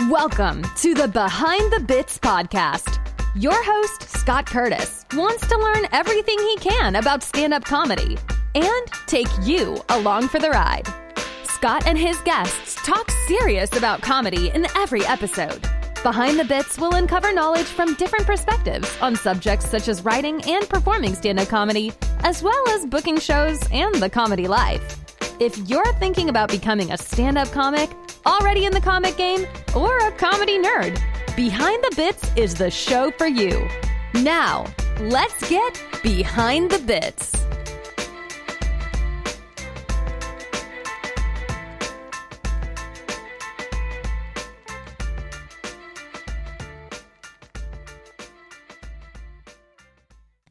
Welcome to the Behind the Bits podcast. Your host, Scott Curtis, wants to learn everything he can about stand-up comedy and take you along for the ride. Scott and his guests talk serious about comedy in every episode. Behind the Bits will uncover knowledge from different perspectives on subjects such as writing and performing stand-up comedy, as well as booking shows and the comedy life. If you're thinking about becoming a stand-up comic, already in the comic game, or a comedy nerd, Behind the Bits is the show for you. Now, let's get Behind the Bits.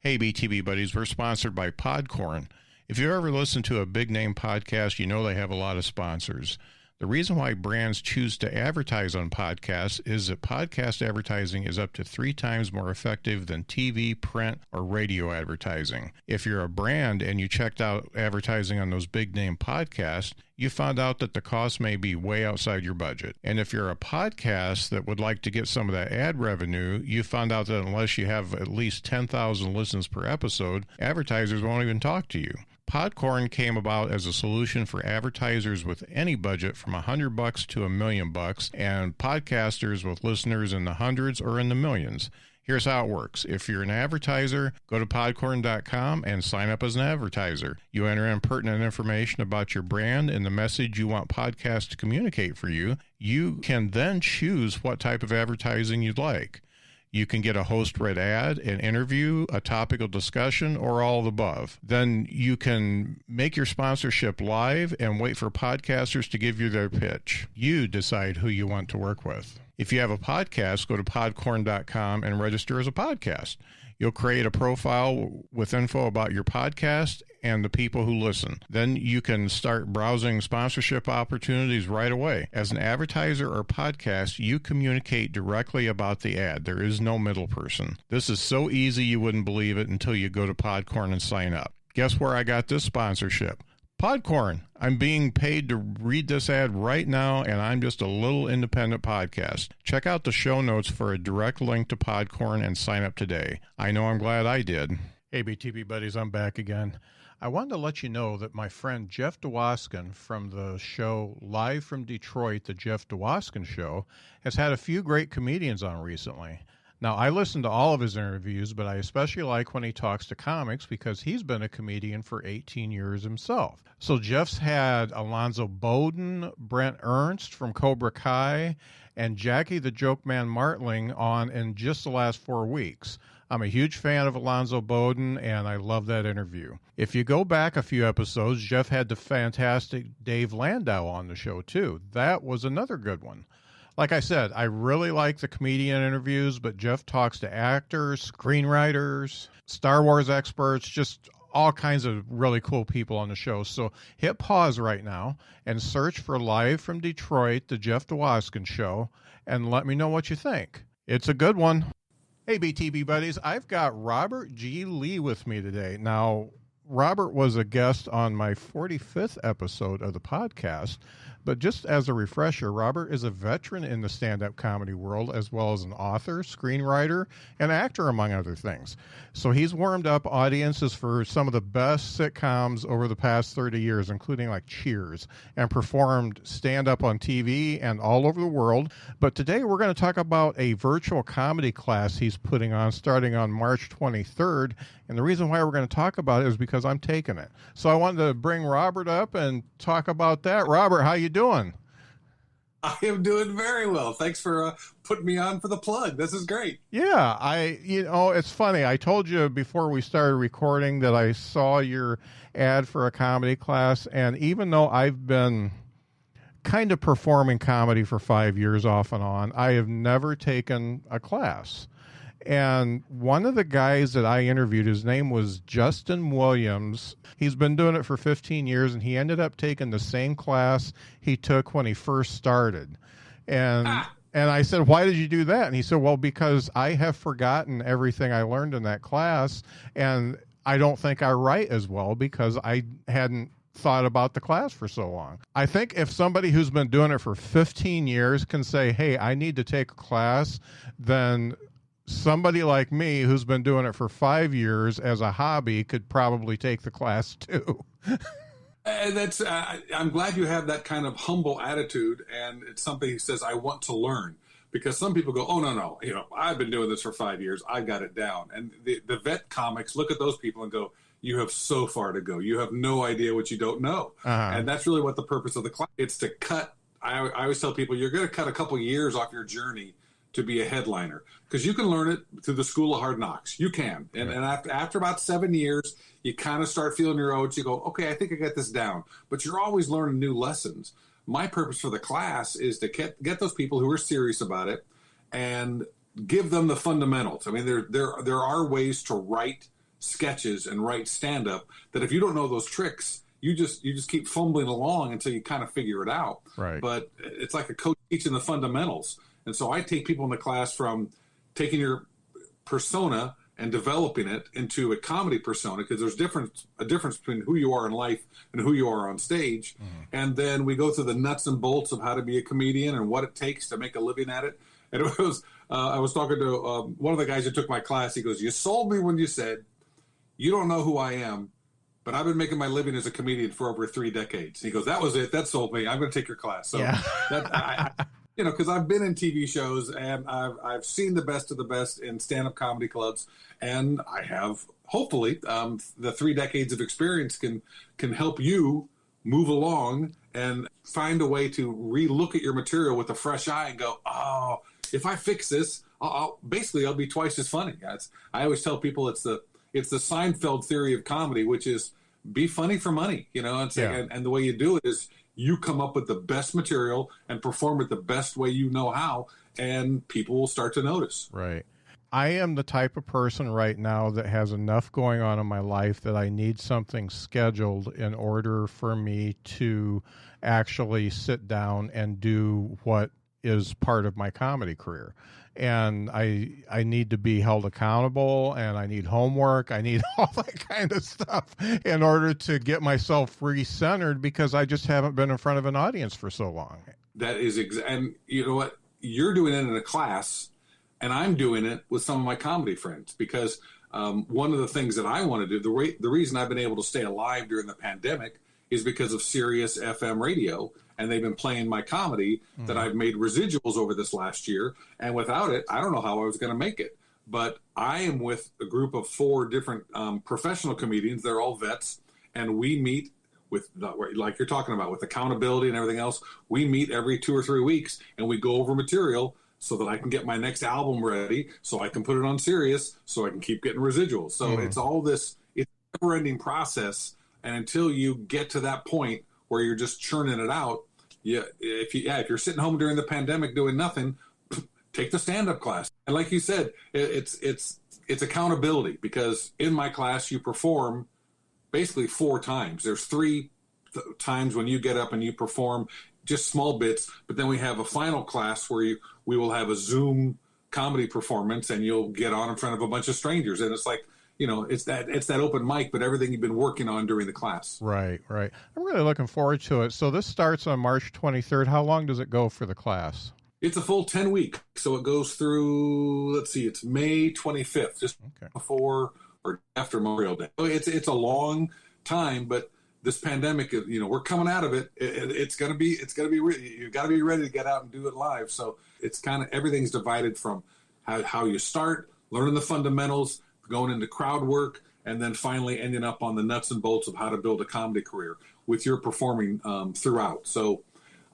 Hey, BTB buddies, we're sponsored by Podcorn. If you ever listen to a big name podcast, you know they have a lot of sponsors. The reason why brands choose to advertise on podcasts is that podcast advertising is up to 3 times more effective than TV, print, or radio advertising. If you're a brand and you checked out advertising on those big name podcasts, you found out that the cost may be way outside your budget. And if you're a podcast that would like to get some of that ad revenue, you found out that unless you have at least 10,000 listens per episode, advertisers won't even talk to you. Podcorn came about as a solution for advertisers with any budget from $100 to $1 million, and podcasters with listeners in the hundreds or in the millions. Here's how it works. If you're an advertiser, go to podcorn.com and sign up as an advertiser. You enter in pertinent information about your brand and the message you want podcasts to communicate for you. You can then choose what type of advertising you'd like. You can get a host-read ad, an interview, a topical discussion, or all of the above. Then you can make your sponsorship live and wait for podcasters to give you their pitch. You decide who you want to work with. If you have a podcast, go to podcorn.com and register as a podcast. You'll create a profile with info about your podcast and the people who listen. Then you can start browsing sponsorship opportunities right away. As an advertiser or podcast, you communicate directly about the ad. There is no middle person. This is so easy you wouldn't believe it until you go to Podcorn and sign up. Guess where I got this sponsorship? Podcorn. I'm being paid to read this ad right now, and I'm just a little independent podcast. Check out the show notes for a direct link to Podcorn and sign up today. I know I'm glad I did. Hey, BTB buddies, I'm back again. I wanted to let you know that my friend Jeff Dwoskin from the show Live from Detroit, The Jeff Dwoskin Show, has had a few great comedians on recently. Now, I listen to all of his interviews, but I especially like when he talks to comics because he's been a comedian for 18 years himself. So Jeff's had Alonzo Bowden, Brent Ernst from Cobra Kai, and Jackie the Joke Man Martling on in just the last 4 weeks. I'm a huge fan of Alonzo Bowden, and I love that interview. If you go back a few episodes, Jeff had the fantastic Dave Landau on the show, too. That was another good one. Like I said, I really like the comedian interviews, but Jeff talks to actors, screenwriters, Star Wars experts, just all kinds of really cool people on the show. So hit pause right now and search for Live from Detroit, The Jeff Dwoskin Show, and let me know what you think. It's a good one. Hey, BTB buddies, I've got Robert G. Lee with me today. Now, Robert was a guest on my 45th episode of the podcast, but just as a refresher, Robert is a veteran in the stand-up comedy world, as well as an author, screenwriter, and actor, among other things. So he's warmed up audiences for some of the best sitcoms over the past 30 years, including like Cheers, and performed stand-up on TV and all over the world. But today we're going to talk about a virtual comedy class he's putting on starting on March 23rd. And the reason why we're going to talk about it is because I'm taking it. So I wanted to bring Robert up and talk about that. Robert, how you doing? I am doing very well. Thanks for putting me on for the plug. This is great. Yeah, it's funny. I told you before we started recording that I saw your ad for a comedy class, and even though I've been kind of performing comedy for 5 years off and on, I have never taken a class. And one of the guys that I interviewed, his name was Justin Williams. He's been doing it for 15 years, and he ended up taking the same class he took when he first started. And I said, why did you do that? And he said, well, because I have forgotten everything I learned in that class, and I don't think I write as well because I hadn't thought about the class for so long. I think if somebody who's been doing it for 15 years can say, hey, I need to take a class, then somebody like me who's been doing it for 5 years as a hobby could probably take the class too. And that's I'm glad you have that kind of humble attitude, and it's something he says, I want to learn. Because some people go, oh, no, I've been doing this for 5 years. I got it down. And the vet comics look at those people and go, you have so far to go. You have no idea what you don't know. And that's really what the purpose of the class. It's to cut. I always tell people, you're going to cut a couple years off your journey to be a headliner, because you can learn it through the school of hard knocks. You can. And after about 7 years, you kind of start feeling your oats. You go, okay, I think I got this down. But you're always learning new lessons. My purpose for the class is to get those people who are serious about it and give them the fundamentals. I mean, there are ways to write sketches and write stand-up that if you don't know those tricks, you just keep fumbling along until you kind of figure it out. Right. But it's like a coach teaching the fundamentals. And so I take people in the class from taking your persona and developing it into a comedy persona, because there's a difference between who you are in life and who you are on stage. And then we go through the nuts and bolts of how to be a comedian and what it takes to make a living at it. And it was I was talking to one of the guys who took my class. He goes, you sold me when you said, you don't know who I am, but I've been making my living as a comedian for over 3 decades. He goes, that was it. That sold me. I'm going to take your class. So because I've been in TV shows and I've seen the best of the best in stand-up comedy clubs, and I have, hopefully, the 3 decades of experience can help you move along and find a way to re-look at your material with a fresh eye and go, oh, if I fix this, I'll be twice as funny. I always tell people it's the Seinfeld theory of comedy, which is be funny for money, and the way you do it is you come up with the best material and perform it the best way you know how, and people will start to notice. Right. I am the type of person right now that has enough going on in my life that I need something scheduled in order for me to actually sit down and do what is part of my comedy career. And I need to be held accountable, and I need homework. I need all that kind of stuff in order to get myself re-centered, because I just haven't been in front of an audience for so long. That is and you know what? You're doing it in a class, and I'm doing it with some of my comedy friends, because one of the things that I want to do, the reason I've been able to stay alive during the pandemic is because of Sirius FM radio, and they've been playing my comedy that I've made residuals over this last year. And without it, I don't know how I was going to make it. But I am with a group of 4 different professional comedians. They're all vets, and we meet with, like you're talking about, with accountability and everything else. We meet every 2 or 3 weeks, and we go over material so that I can get my next album ready, so I can put it on Sirius, so I can keep getting residuals. So it's all this, it's a never-ending process. And until you get to that point where you're just churning it out, if you're sitting home during the pandemic doing nothing, take the stand-up class. And like you said, it's accountability, because in my class you perform basically 4 times. There's 3 times when you get up and you perform just small bits, but then we have a final class where we will have a Zoom comedy performance, and you'll get on in front of a bunch of strangers, and it's like, it's that open mic, but everything you've been working on during the class. Right. I'm really looking forward to it. So this starts on March 23rd. How long does it go for the class? It's a full 10 week. So it goes through, it's May 25th, just before or after Memorial Day. It's a long time, but this pandemic, we're coming out of it. It's going to be, you've got to be ready to get out and do it live. So it's kind of, everything's divided from how you start, learning the fundamentals, going into crowd work, and then finally ending up on the nuts and bolts of how to build a comedy career with your performing throughout. So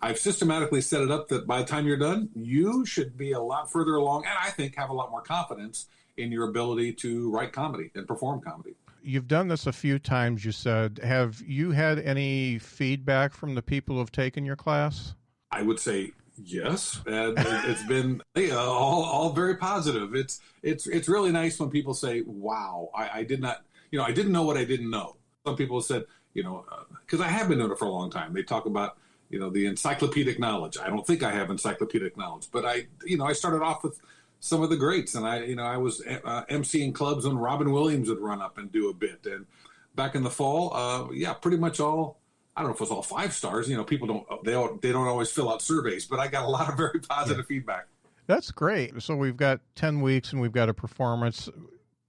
I've systematically set it up that by the time you're done, you should be a lot further along, and I think have a lot more confidence in your ability to write comedy and perform comedy. You've done this a few times, you said. Have you had any feedback from the people who have taken your class? I would say yes, and it's been all very positive. It's really nice when people say, "Wow, I did not, I didn't know what I didn't know." Some people said, because I have been doing it for a long time. They talk about, the encyclopedic knowledge. I don't think I have encyclopedic knowledge, but I started off with some of the greats, and I was emceeing clubs when Robin Williams would run up and do a bit. And back in the fall, pretty much all I don't know if it was all 5 stars. People don't always fill out surveys, but I got a lot of very positive feedback. That's great. So we've got 10 weeks and we've got a performance.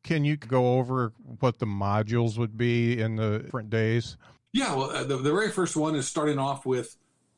Can you go over what the modules would be in the different days? Yeah, well, the very first one is starting off with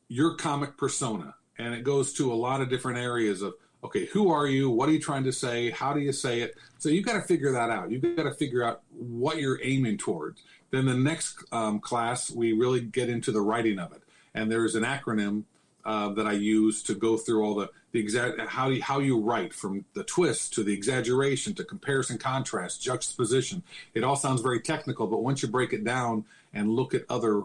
your comic persona. And it goes to a lot of different areas of, okay, who are you? What are you trying to say? How do you say it? So you've got to figure that out. You've got to figure out what you're aiming towards. Then the next class, we really get into the writing of it. And there's an acronym that I use to go through all the exact how you write, from the twist to the exaggeration to comparison, contrast, juxtaposition. It all sounds very technical, but once you break it down and look at other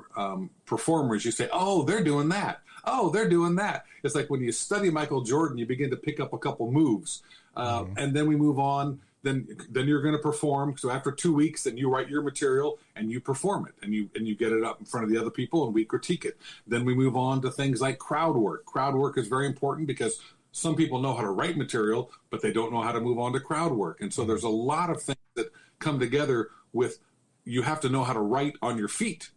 performers, you say, oh, they're doing that. Oh, they're doing that. It's like when you study Michael Jordan, you begin to pick up a couple moves, and then we move on. Then you're going to perform. So after 2 weeks, then you write your material and you perform it, and you get it up in front of the other people, and we critique it. Then we move on to things like crowd work. Crowd work is very important because some people know how to write material, but they don't know how to move on to crowd work. And so there's a lot of things that come together with, you have to know how to write on your feet.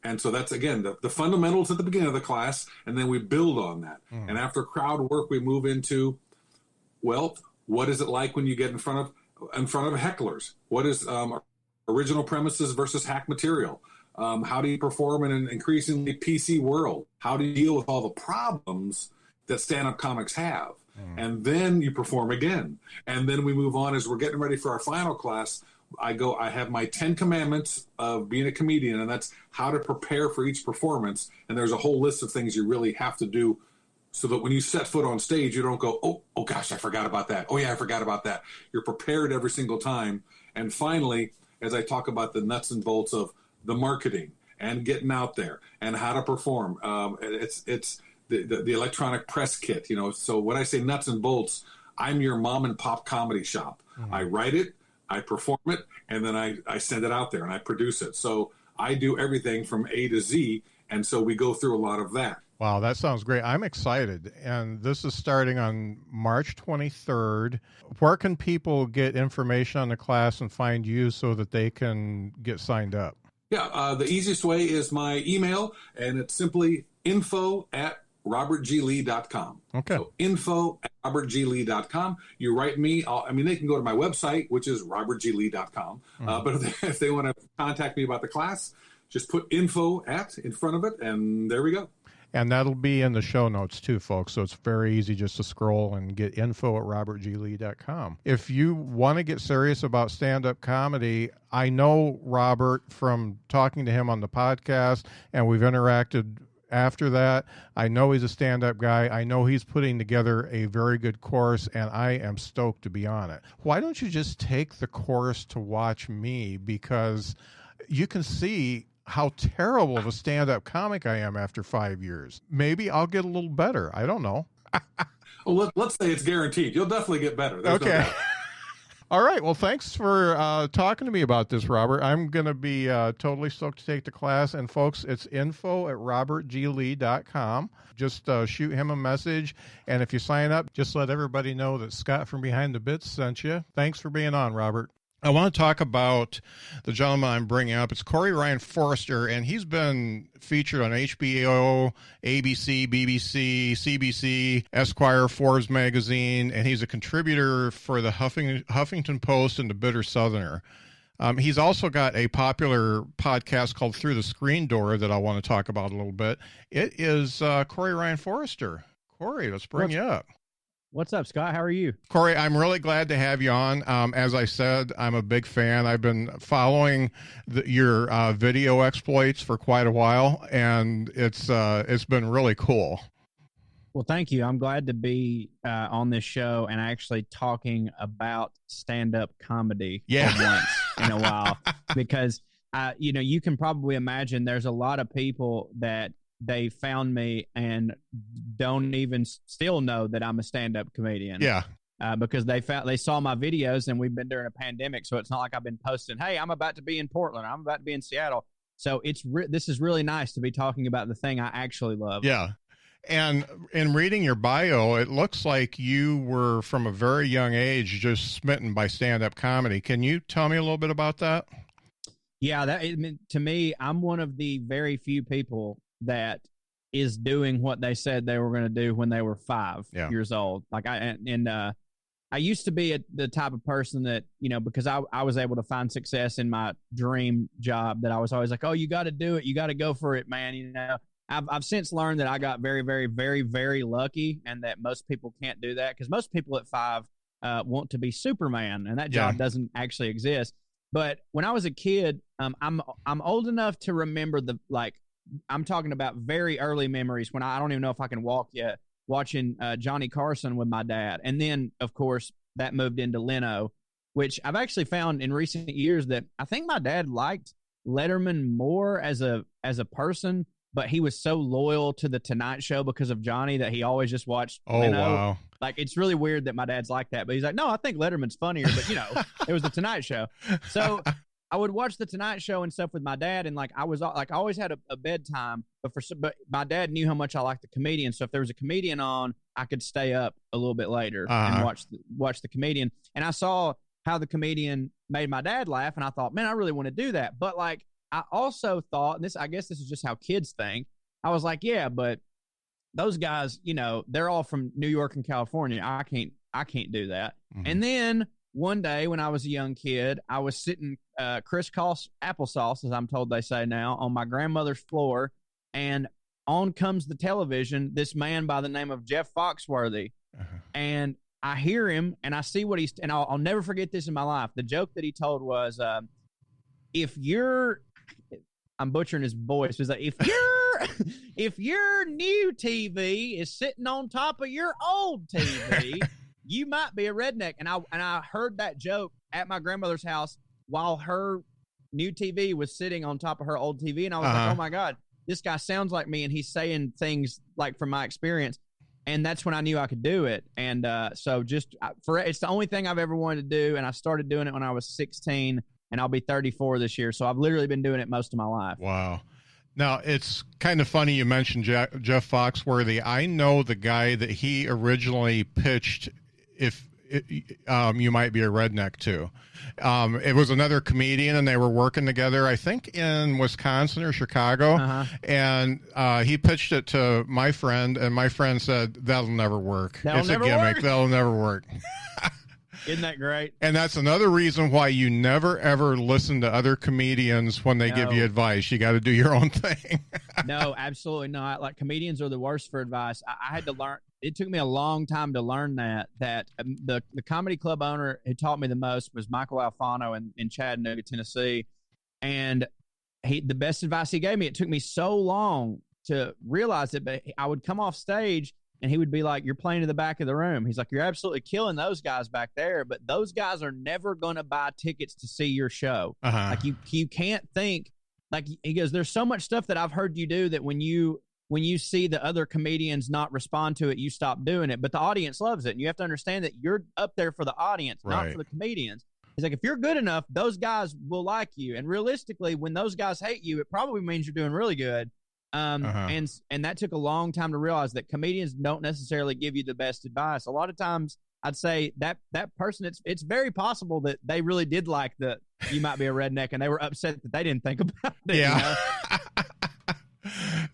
And so that's, again, the fundamentals at the beginning of the class, and then we build on that. And after crowd work, we move into, well, what is it like when you get in front of hecklers? What is original premises versus hack material? How do you perform in an increasingly PC world? How do you deal with all the problems that stand-up comics have? And then you perform again. And then we move on as we're getting ready for our final class. I have my 10 commandments of being a comedian, and that's how to prepare for each performance. And there's a whole list of things you really have to do so that when you set foot on stage, you don't go, oh gosh, I forgot about that. Oh yeah, I forgot about that. You're prepared every single time. And finally, as I talk about the nuts and bolts of the marketing and getting out there and how to perform, it's the electronic press kit, So when I say nuts and bolts, I'm your mom and pop comedy shop. I write it, I perform it, and then I send it out there and I produce it. So I do everything from A to Z, and so we go through a lot of that. Wow, that sounds great. I'm excited. And this is starting on March 23rd. Where can people get information on the class and find you so that they can get signed up? Yeah, the easiest way is my email, and it's simply info@robertglee.com. Okay. So info@robertglee.com. You write me. They can go to my website, which is robertglee.com. But if they want to contact me about the class, just put info@ in front of it, and there we go. And that'll be in the show notes too, folks. So it's very easy just to scroll and get info@robertglee.com. If you want to get serious about stand-up comedy, I know Robert from talking to him on the podcast, and we've interacted after that. I know he's a stand-up guy. I know he's putting together a very good course, and I am stoked to be on it. Why don't you just take the course to watch me? Because you can see how terrible of a stand-up comic I am after 5 years. Maybe I'll get a little better. I don't know. Well, let's say it's guaranteed. You'll definitely get better. There's okay. No doubt. All right. Well, thanks for talking to me about this, Robert. I'm going to be totally stoked to take the class. And, folks, it's info@robertglee.com. Just shoot him a message. And if you sign up, just let everybody know that Scott from Behind the Bits sent you. Thanks for being on, Robert. I want to talk about the gentleman I'm bringing up. It's Ryan Forrester, and he's been featured on HBO, ABC, BBC, CBC, Esquire, Forbes magazine, and he's a contributor for the Huffington Post and the Bitter Southerner. He's also got a popular podcast called Through the Screen Door that I want to talk about a little bit. It is Ryan Forrester. Corey, let's bring you up. What's up, Scott? How are you? Corey, I'm really glad to have you on. As I said, I'm a big fan. I've been following your video exploits for quite a while, and it's been really cool. Well, thank you. I'm glad to be on this show and actually talking about stand-up comedy for once in a while, because you can probably imagine there's a lot of people that they found me and don't even still know that I'm a stand-up comedian. Yeah. Because they saw my videos, and we've been during a pandemic, so it's not like I've been posting, hey, I'm about to be in Portland, I'm about to be in Seattle. So this is really nice to be talking about the thing I actually love. Yeah. And in reading your bio, it looks like you were from a very young age just smitten by stand-up comedy. Can you tell me a little bit about that? Yeah, to me, I'm one of the very few people that is doing what they said they were going to do when they were 5 years old. Like I used to be the type of person that, because I was able to find success in my dream job, that I was always like, oh, you got to do it. You got to go for it, man. I've since learned that I got very, very, very, very lucky, and that most people can't do that, because most people at 5 want to be Superman, and that job doesn't actually exist. But when I was a kid, I'm old enough to remember I'm talking about very early memories when I don't even know if I can walk yet, watching Johnny Carson with my dad. And then, of course, that moved into Leno, which I've actually found in recent years that I think my dad liked Letterman more as a person, but he was so loyal to the Tonight Show because of Johnny that he always just watched Leno. Wow. Like, it's really weird that my dad's like that, but he's like, no, I think Letterman's funnier, but it was the Tonight Show. So I would watch the Tonight Show and stuff with my dad, and I always had a bedtime, but my dad knew how much I liked the comedian. So if there was a comedian on, I could stay up a little bit later and watch the comedian. And I saw how the comedian made my dad laugh, and I thought, man, I really want to do that. But I also thought, and I guess this is just how kids think. I was like, yeah, but those guys, they're all from New York and California. I can't do that. Mm-hmm. And then one day when I was a young kid, I was sitting crisscross applesauce, as I'm told they say now, on my grandmother's floor, and on comes the television, this man by the name of Jeff Foxworthy. Uh-huh. And I hear him, and I see and I'll never forget this in my life. The joke that he told was, I'm butchering his voice. He's like, if your new TV is sitting on top of your old TV, you might be a redneck. And I heard that joke at my grandmother's house while her new TV was sitting on top of her old TV. And I was like, oh my God, this guy sounds like me. And he's saying things like from my experience. And that's when I knew I could do it. And so it's the only thing I've ever wanted to do. And I started doing it when I was 16, and I'll be 34 this year. So I've literally been doing it most of my life. Wow. Now, it's kind of funny you mentioned Jeff Foxworthy. I know the guy that he originally pitched, you might be a redneck too. It was another comedian, and they were working together, I think in Wisconsin or Chicago. Uh-huh. And he pitched it to my friend, and my friend said, that'll never work. It's a gimmick. That'll never work. Isn't that great? And that's another reason why you never, ever listen to other comedians when they give you advice. You got to do your own thing. No, absolutely not. Like, comedians are the worst for advice. I had to learn. It took me a long time to learn that the comedy club owner who taught me the most was Michael Alfano in Chattanooga, Tennessee. And the best advice he gave me, it took me so long to realize it, but I would come off stage and he would be like, you're playing to the back of the room. He's like, you're absolutely killing those guys back there, but those guys are never going to buy tickets to see your show. Uh-huh. Like, you can't think, like, he goes, there's so much stuff that I've heard you do that when you see the other comedians not respond to it, you stop doing it. But the audience loves it. And you have to understand that you're up there for the audience, not for the comedians. He's like, if you're good enough, those guys will like you. And realistically, when those guys hate you, it probably means you're doing really good. And that took a long time to realize that comedians don't necessarily give you the best advice. A lot of times I'd say that person, it's very possible that they really did like you might be a redneck, and they were upset that they didn't think about it. Yeah.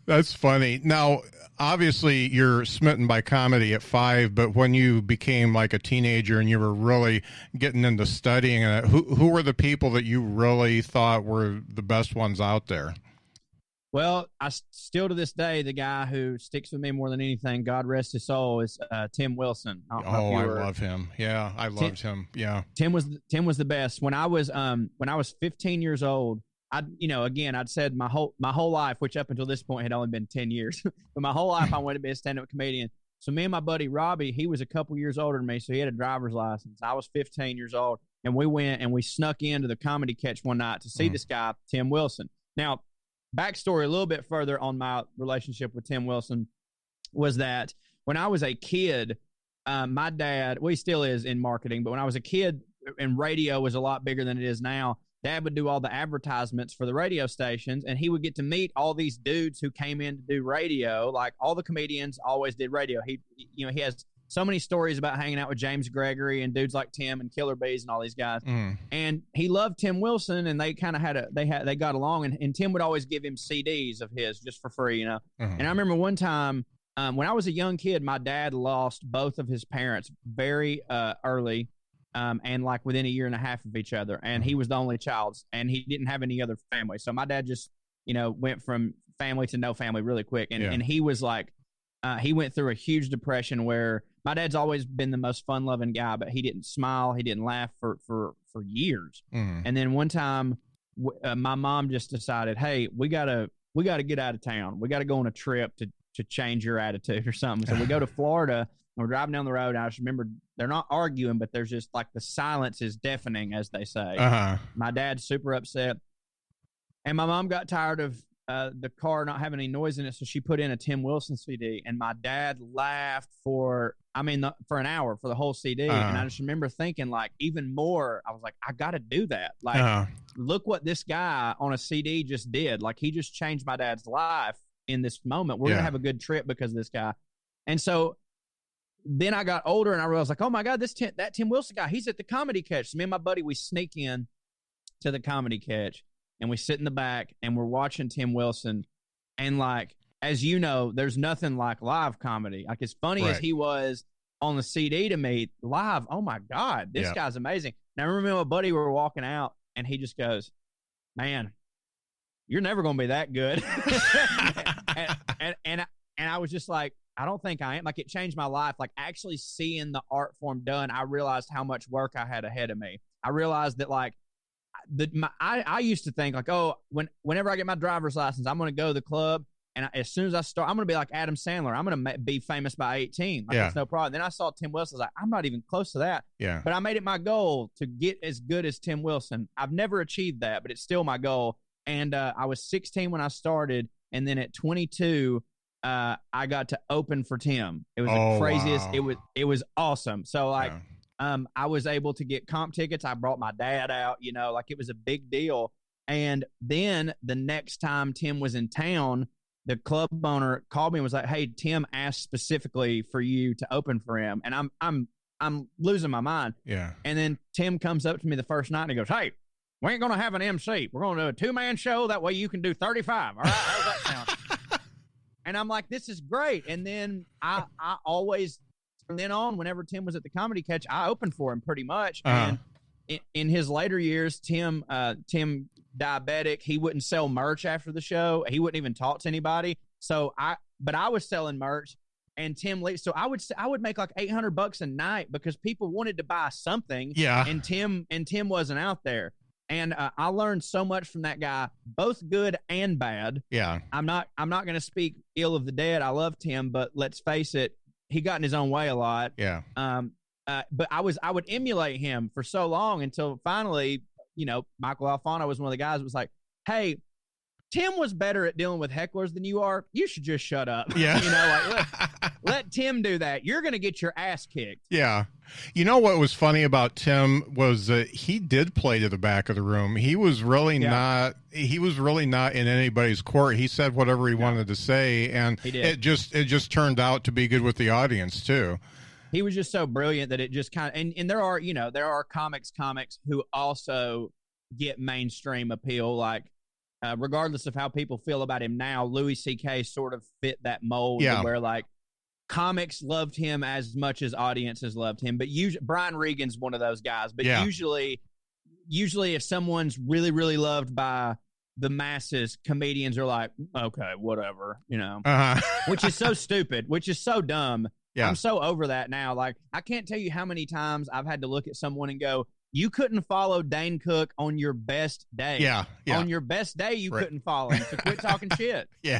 That's funny. Now, obviously you're smitten by comedy at 5, but when you became like a teenager and you were really getting into studying it, who were the people that you really thought were the best ones out there? Well, I still to this day, the guy who sticks with me more than anything, God rest his soul, is Tim Wilson. I love him. Yeah, I loved him. Yeah, Tim was the best. When I was 15 years old, I'd said my whole life, which up until this point had only been 10 years, but my whole life I wanted to be a stand-up comedian. So me and my buddy Robbie, he was a couple years older than me, so he had a driver's license. I was 15 years old, and we went and we snuck into the Comedy Catch one night to see this guy, Tim Wilson. Now, backstory a little bit further on my relationship with Tim Wilson was that when I was a kid, my dad, he still is in marketing, but when I was a kid and radio was a lot bigger than it is now, Dad would do all the advertisements for the radio stations, and he would get to meet all these dudes who came in to do radio. Like, all the comedians always did radio. He has so many stories about hanging out with James Gregory and dudes like Tim and Killer Bees and all these guys. And he loved Tim Wilson, and they kind of they got along, and Tim would always give him CDs of his just for free, you know. And I remember one time when I was a young kid, my dad lost both of his parents very early. And like within a year and a half of each other, and he was the only child, and he didn't have any other family. So my dad just, you know, went from family to no family really quick. And he was like, he went through a huge depression where my dad's always been the most fun loving guy, but he didn't smile. He didn't laugh for years. And then one time my mom just decided, hey, we gotta get out of town. We got to go on a trip to change your attitude or something. So we go to Florida. We're driving down the road, and I just remember they're not arguing, but there's just like the silence is deafening, as they say. My dad's super upset, and my mom got tired of the car not having any noise in it, so she put in a Tim Wilson CD, and my dad laughed for an hour for the whole CD. And I just remember thinking, like, even more, I was like, I got to do that. Like, look what this guy on a CD just did. Like, he just changed my dad's life in this moment. We're going to have a good trip because of this guy. And so then I got older and I realized, like, oh my God, that Tim Wilson guy, he's at the Comedy Catch. So me and my buddy, we sneak in to the Comedy Catch and we sit in the back and we're watching Tim Wilson. And like, as you know, there's nothing like live comedy. Like, as funny as he was on the CD to me, live, oh my God, this guy's amazing. And I remember my buddy, we were walking out and he just goes, man, you're never going to be that good. and I was just like, I don't think I am. Like, it changed my life. Like, actually seeing the art form done, I realized how much work I had ahead of me. I realized that, like, I used to think, like, oh, whenever I get my driver's license, I'm going to go to the club, and as soon as I start, I'm going to be like Adam Sandler. I'm going to be famous by 18. Like, it's no problem. Then I saw Tim Wilson. I was like, I'm not even close to that. Yeah. But I made it my goal to get as good as Tim Wilson. I've never achieved that, but it's still my goal. And I was 16 when I started, and then at 22, I got to open for Tim. It was the craziest. Wow. It was awesome. So like, I was able to get comp tickets. I brought my dad out, you know, like, it was a big deal. And then the next time Tim was in town, the club owner called me and was like, hey, Tim asked specifically for you to open for him. And I'm losing my mind. Yeah. And then Tim comes up to me the first night and he goes, hey, we ain't going to have an MC. We're going to do a 2-man show. That way you can do 35. All right. How's that sound? And I'm like, this is great. And then I always, from then on, whenever Tim was at the Comedy Catch, I opened for him pretty much. And in his later years, Tim diabetic, he wouldn't sell merch after the show. He wouldn't even talk to anybody. So I was selling merch, and Tim, so I would make like $800 a night because people wanted to buy something. Yeah. And Tim wasn't out there. And I learned so much from that guy, both good and bad. Yeah. I'm not going to speak ill of the dead. I love Tim, but let's face it, he got in his own way a lot. Yeah. But I would emulate him for so long until finally, you know, Michael Alfano was one of the guys who was like, hey, Tim was better at dealing with hecklers than you are. You should just shut up. Yeah. You know, like, let Tim do that. You're going to get your ass kicked. Yeah. You know what was funny about Tim was that he did play to the back of the room. He was really not in anybody's court. He said whatever he wanted to say, and it just turned out to be good with the audience too. He was just so brilliant that it just kind of, and there are comics who also get mainstream appeal, like, regardless of how people feel about him now, Louis C.K. sort of fit that mold where, like, comics loved him as much as audiences loved him. But usually, Brian Regan's one of those guys. But usually if someone's really, really loved by the masses, comedians are like, okay, whatever, you know, which is so stupid, which is so dumb. Yeah. I'm so over that now. Like, I can't tell you how many times I've had to look at someone and go, you couldn't follow Dane Cook on your best day. Yeah. On your best day, you couldn't follow him. So quit talking shit. Yeah.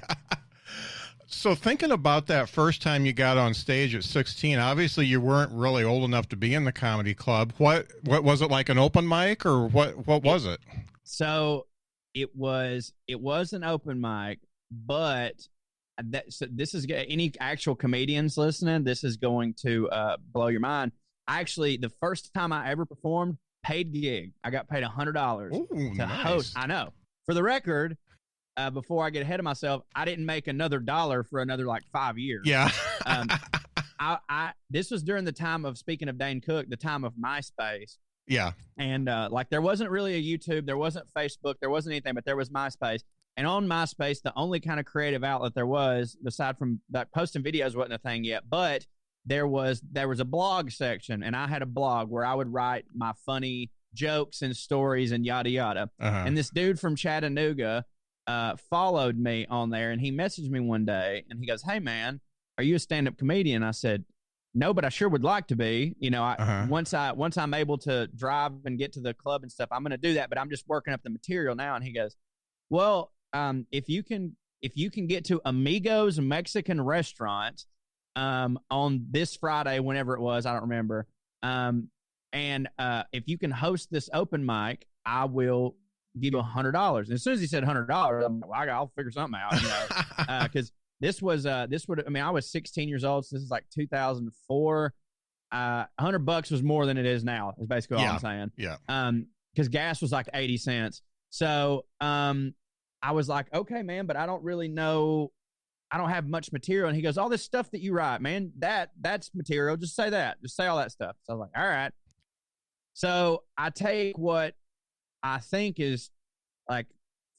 So thinking about that first time you got on stage at 16, obviously you weren't really old enough to be in the comedy club. What was it, like an open mic, or what was it? So it was an open mic, but this is, any actual comedians listening, this is going to blow your mind. Actually, the first time I ever performed, paid gig. I got paid $100 to host. I know. For the record, before I get ahead of myself, I didn't make another dollar for another like 5 years. Yeah. this was during the time of, speaking of Dane Cook, the time of MySpace. Yeah. And like there wasn't really a YouTube, there wasn't Facebook, there wasn't anything, but there was MySpace. And on MySpace, the only kind of creative outlet there was, aside from that, posting videos wasn't a thing yet, but there was a blog section, and I had a blog where I would write my funny jokes and stories and yada yada. And this dude from Chattanooga followed me on there, and he messaged me one day, and he goes, "Hey man, are you a stand-up comedian?" I said, "No, but I sure would like to be. You know, once I'm able to drive and get to the club and stuff, I'm going to do that. But I'm just working up the material now." And he goes, "Well, if you can get to Amigos Mexican Restaurant on this Friday, whenever it was, I don't remember, and if you can host this open mic, I will give you $100." And as soon as he said $100, I'm like, well, I'll figure something out, you know, because this would, I was 16 years old, so this is like 2004. $100 was more than it is now, is basically all I'm saying. Yeah. Because gas was like 80 cents. So I was like, okay, man, but I don't really know. I don't have much material. And he goes, "All this stuff that you write, man, that's material. Just say that. Just say all that stuff." So I was like, all right. So I take what I think is like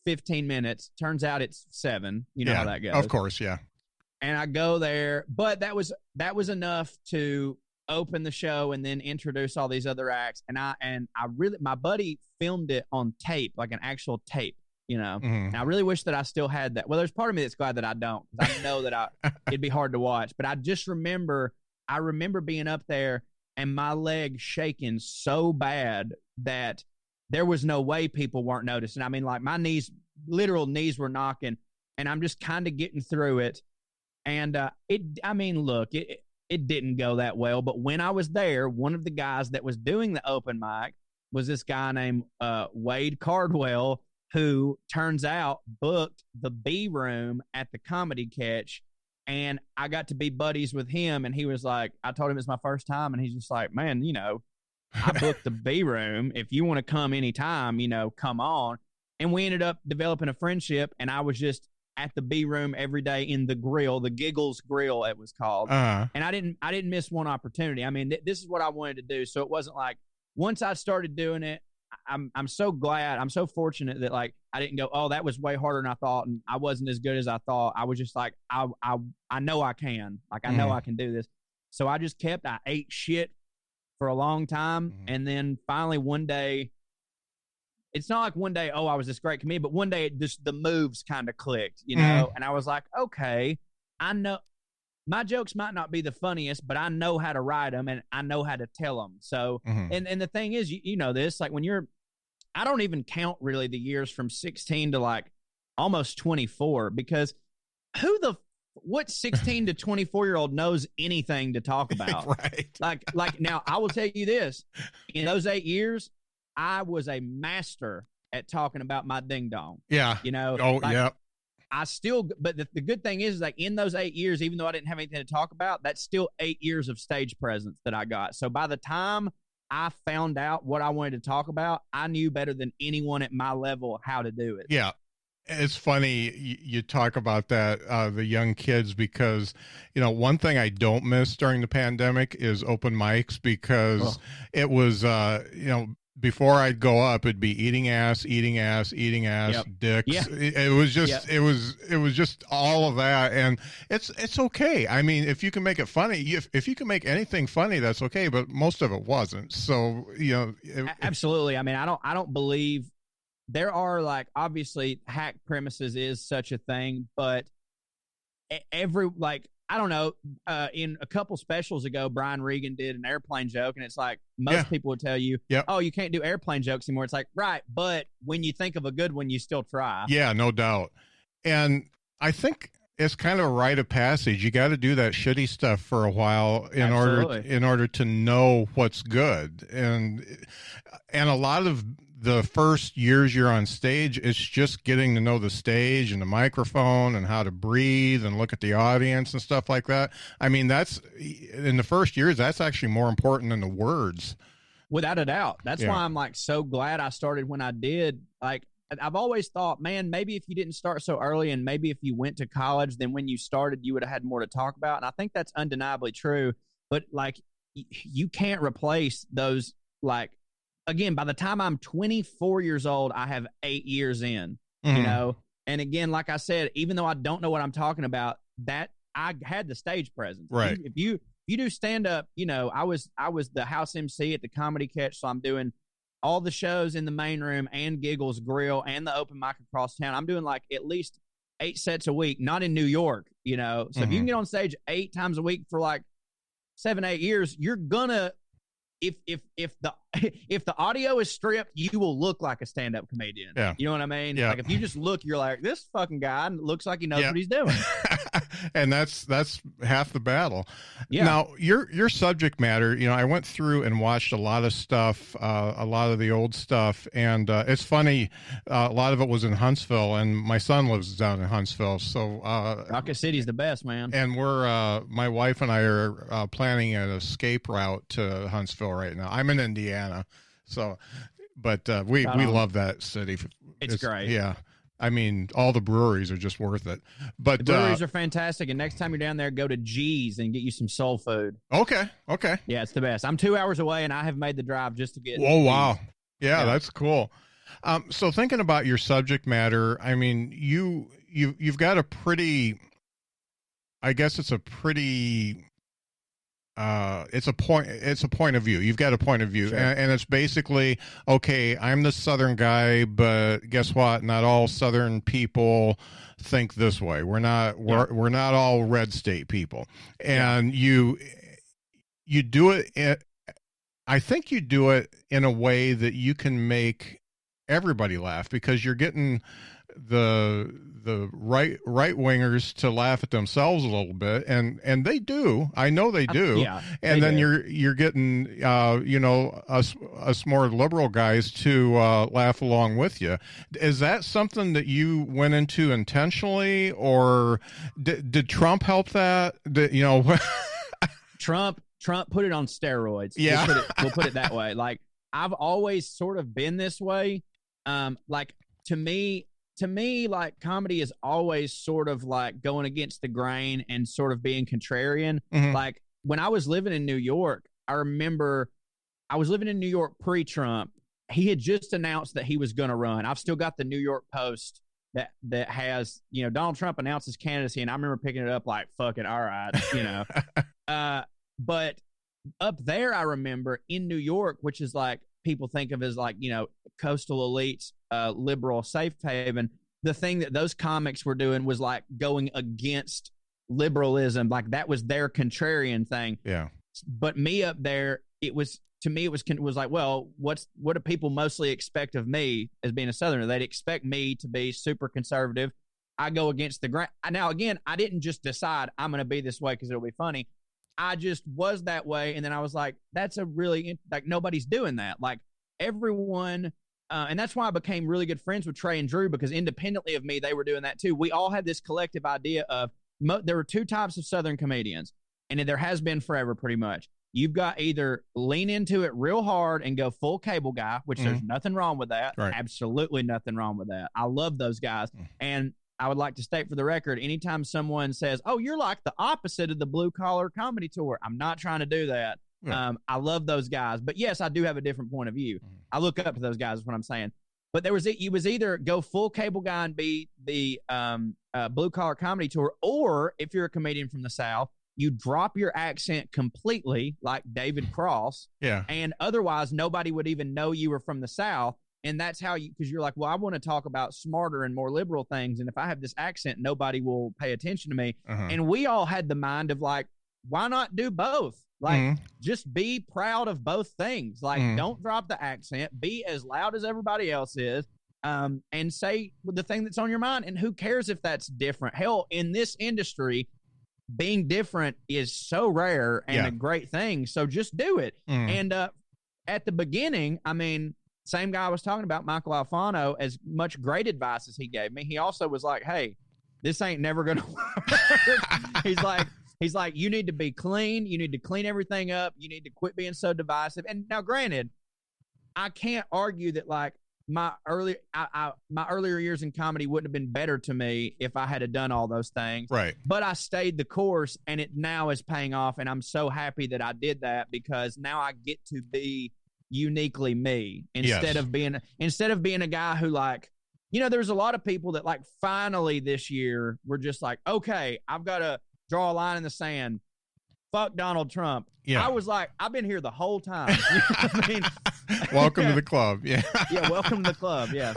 15 minutes. Turns out it's 7. You know how that goes. Of course, yeah. And I go there, but that was enough to open the show and then introduce all these other acts. And I really, my buddy filmed it on tape, like an actual tape, you know. And I really wish that I still had that. Well, there's part of me that's glad that I don't, because I know that it'd be hard to watch. But I just remember being up there and my leg shaking so bad that there was no way people weren't noticing. I mean, like my literal knees were knocking, and I'm just kind of getting through it. And it didn't go that well. But when I was there, one of the guys that was doing the open mic was this guy named Wade Cardwell, who turns out booked the B Room at the Comedy Catch. And I got to be buddies with him. And he was like, I told him it's my first time. And he's just like, "Man, you know, I booked the B Room. If you want to come anytime, you know, come on." And we ended up developing a friendship. And I was just at the B Room every day in the grill, the Giggles Grill, it was called. And I didn't miss one opportunity. I mean, this is what I wanted to do. So it wasn't like, once I started doing it, I'm so glad, I'm so fortunate that like I didn't go, "Oh, that was way harder than I thought, and I wasn't as good as I thought." I was just like, I know I can. Like, I know I can do this. So I just I ate shit for a long time. And then finally one day, it's not like one day, oh, I was this great comedian, but one day the moves kind of clicked, you know? And I was like, okay, I know my jokes might not be the funniest, but I know how to write them and I know how to tell them. So, and the thing is, you know this, like when I don't even count really the years from 16 to like almost 24, because what 16 to 24-year-old knows anything to talk about? Right. Like now I will tell you this, in those 8 years, I was a master at talking about my ding dong. Yeah. You know? Oh, like, yeah. But the good thing is, like, in those 8 years, even though I didn't have anything to talk about, that's still 8 years of stage presence that I got. So by the time I found out what I wanted to talk about, I knew better than anyone at my level how to do it. Yeah. It's funny you talk about that, the young kids, because, you know, one thing I don't miss during the pandemic is open mics, because it was, you know, before I'd go up, it'd be eating ass, Yep. dicks. Yeah. It was just, it was just all of that. And it's okay. I mean, if you can make it funny, if you can make anything funny, that's okay. But most of it wasn't. So, you know, absolutely. I mean, I don't believe there are, like, obviously hack premises is such a thing, but I don't know, in a couple specials ago, Brian Regan did an airplane joke, and it's like, most people would tell you, "Oh, you can't do airplane jokes anymore." It's like, right, but when you think of a good one, you still try. Yeah, no doubt. And I think it's kind of a rite of passage. You got to do that shitty stuff for a while in order to know what's good. And a lot of the first years you're on stage, it's just getting to know the stage and the microphone and how to breathe and look at the audience and stuff like that. I mean, that's in the first years, that's actually more important than the words. Without a doubt. That's why I'm like so glad I started when I did. Like, I've always thought, man, maybe if you didn't start so early and maybe if you went to college, then when you started, you would have had more to talk about. And I think that's undeniably true. But like, you can't replace those. Like, again, by the time I'm 24 years old, I have 8 years in, you know? And again, like I said, even though I don't know what I'm talking about, that I had the stage presence. Right. If you do stand up, you know, I was the house MC at the Comedy Catch. So I'm doing all the shows in the main room and Giggles Grill and the open mic across town. I'm doing like at least 8 sets a week, not in New York, you know? So if you can get on stage 8 times a week for like 7, 8 years, you're gonna, if the audio is stripped, you will look like a stand-up comedian. Yeah. You know what I mean? Yeah. Like if you just look, you're like, this fucking guy looks like he knows what he's doing. And that's half the battle. Yeah. Now your subject matter, you know, I went through and watched a lot of stuff, a lot of the old stuff, and it's funny, a lot of it was in Huntsville, and my son lives down in Huntsville, so Rocket City's the best, man. And we're my wife and I are planning an escape route to Huntsville right now. I'm in Indiana, so but we love that city. It's great. Yeah. I mean, all the breweries are just worth it. But the breweries are fantastic. And next time you're down there, go to G's and get you some soul food. Okay. Yeah, it's the best. I'm 2 hours away, and I have made the drive just to get. Oh, wow. Yeah, that's cool. So thinking about your subject matter, I mean, you've got a pretty, I guess it's a pretty. It's a point of view. You've got a point of view, sure. and it's basically, okay, I'm the Southern guy, but guess what? Not all Southern people think this way. We're not all red state people. And you do it. I think you do it in a way that you can make everybody laugh, because you're getting the right wingers to laugh at themselves a little bit, and they do. I know they do. And then you're getting us more liberal guys to laugh along with you. Is that something that you went into intentionally, or did Trump help that? Trump put it on steroids. Yeah, we'll put it that way. Like, I've always sort of been this way. Like, to me, like, comedy is always sort of like going against the grain and sort of being contrarian. Like, when I was living in New York, I remember I was living in New York pre-Trump. He had just announced that he was going to run. I've still got the New York Post that has, you know, Donald Trump announced his candidacy, and I remember picking it up like, fuck it, all right, you know. But up there, I remember in New York, which is like, people think of as like, you know, coastal elites, liberal safe haven. The thing that those comics were doing was like going against liberalism. Like, that was their contrarian thing. Yeah. But me up there, it was like, well, what do people mostly expect of me as being a Southerner? They'd expect me to be super conservative. I go against the grain. Now, again, I didn't just decide I'm going to be this way because it'll be funny. I just was that way. And then I was like, that's a really, like, nobody's doing that. Like, everyone, and that's why I became really good friends with Trey and Drew, because independently of me, they were doing that too. We all had this collective idea of, there were 2 types of Southern comedians, and there has been forever pretty much. You've got either lean into it real hard and go full cable guy, which there's nothing wrong with that. Right. Absolutely nothing wrong with that. I love those guys. And I would like to state for the record, anytime someone says, oh, you're like the opposite of the blue collar comedy tour, I'm not trying to do that. Yeah. I love those guys, but yes, I do have a different point of view. I look up to those guys, is what I'm saying. But you was either go full cable guy and be the blue collar comedy tour, or if you're a comedian from the South, you drop your accent completely, like David Cross. Yeah. And otherwise, nobody would even know you were from the South. And that's how because you're like, well, I want to talk about smarter and more liberal things. And if I have this accent, nobody will pay attention to me. And we all had the mind of like, why not do both? Like, just be proud of both things. Like, don't drop the accent, be as loud as everybody else is, and say the thing that's on your mind. And who cares if that's different? Hell, in this industry, being different is so rare and a great thing. So just do it. And at the beginning, I mean, same guy I was talking about, Michael Alfano, as much great advice as he gave me, he also was like, hey, this ain't never going to work. He's like, you need to be clean. You need to clean everything up. You need to quit being so divisive. And now, granted, I can't argue that, like, my earlier years in comedy wouldn't have been better to me if I had done all those things. Right. But I stayed the course, and it now is paying off. And I'm so happy that I did that, because now I get to be uniquely me instead of being a guy who, like, there's a lot of people that, like, finally this year were just like, okay, I've got to draw a line in the sand. Fuck Donald Trump. Yeah. I was like, I've been here the whole time. You know what I mean? Welcome to the club. Yeah. Yeah. Welcome to the club. Yeah.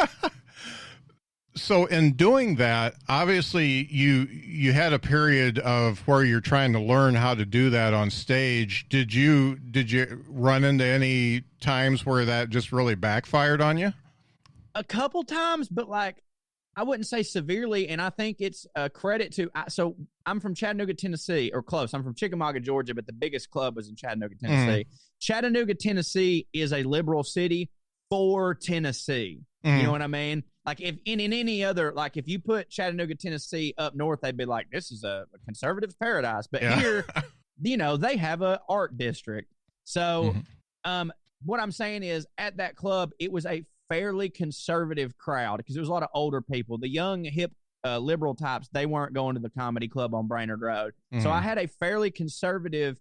So in doing that, obviously you had a period of where you're trying to learn how to do that on stage. Did you run into any times where that just really backfired on you? A couple times, but, like, I wouldn't say severely, and I think it's a credit to. So I'm from Chattanooga, Tennessee, or close. I'm from Chickamauga, Georgia, but the biggest club was in Chattanooga, Tennessee. Chattanooga, Tennessee is a liberal city for Tennessee. You know what I mean? Like, if in any other, like, if you put Chattanooga, Tennessee up north, they'd be like, this is a conservative paradise. But here, they have a art district. So what I'm saying is, at that club, it was a fairly conservative crowd, because there was a lot of older people. The young, hip, liberal types, they weren't going to the comedy club on Brainerd Road. So I had a fairly conservative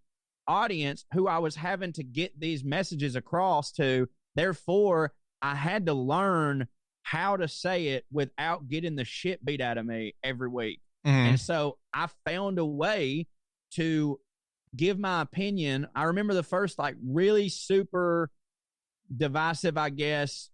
audience who I was having to get these messages across to. Therefore, I had to learn how to say it without getting the shit beat out of me every week. And so I found a way to give my opinion. I remember the first, like, really super divisive, I guess,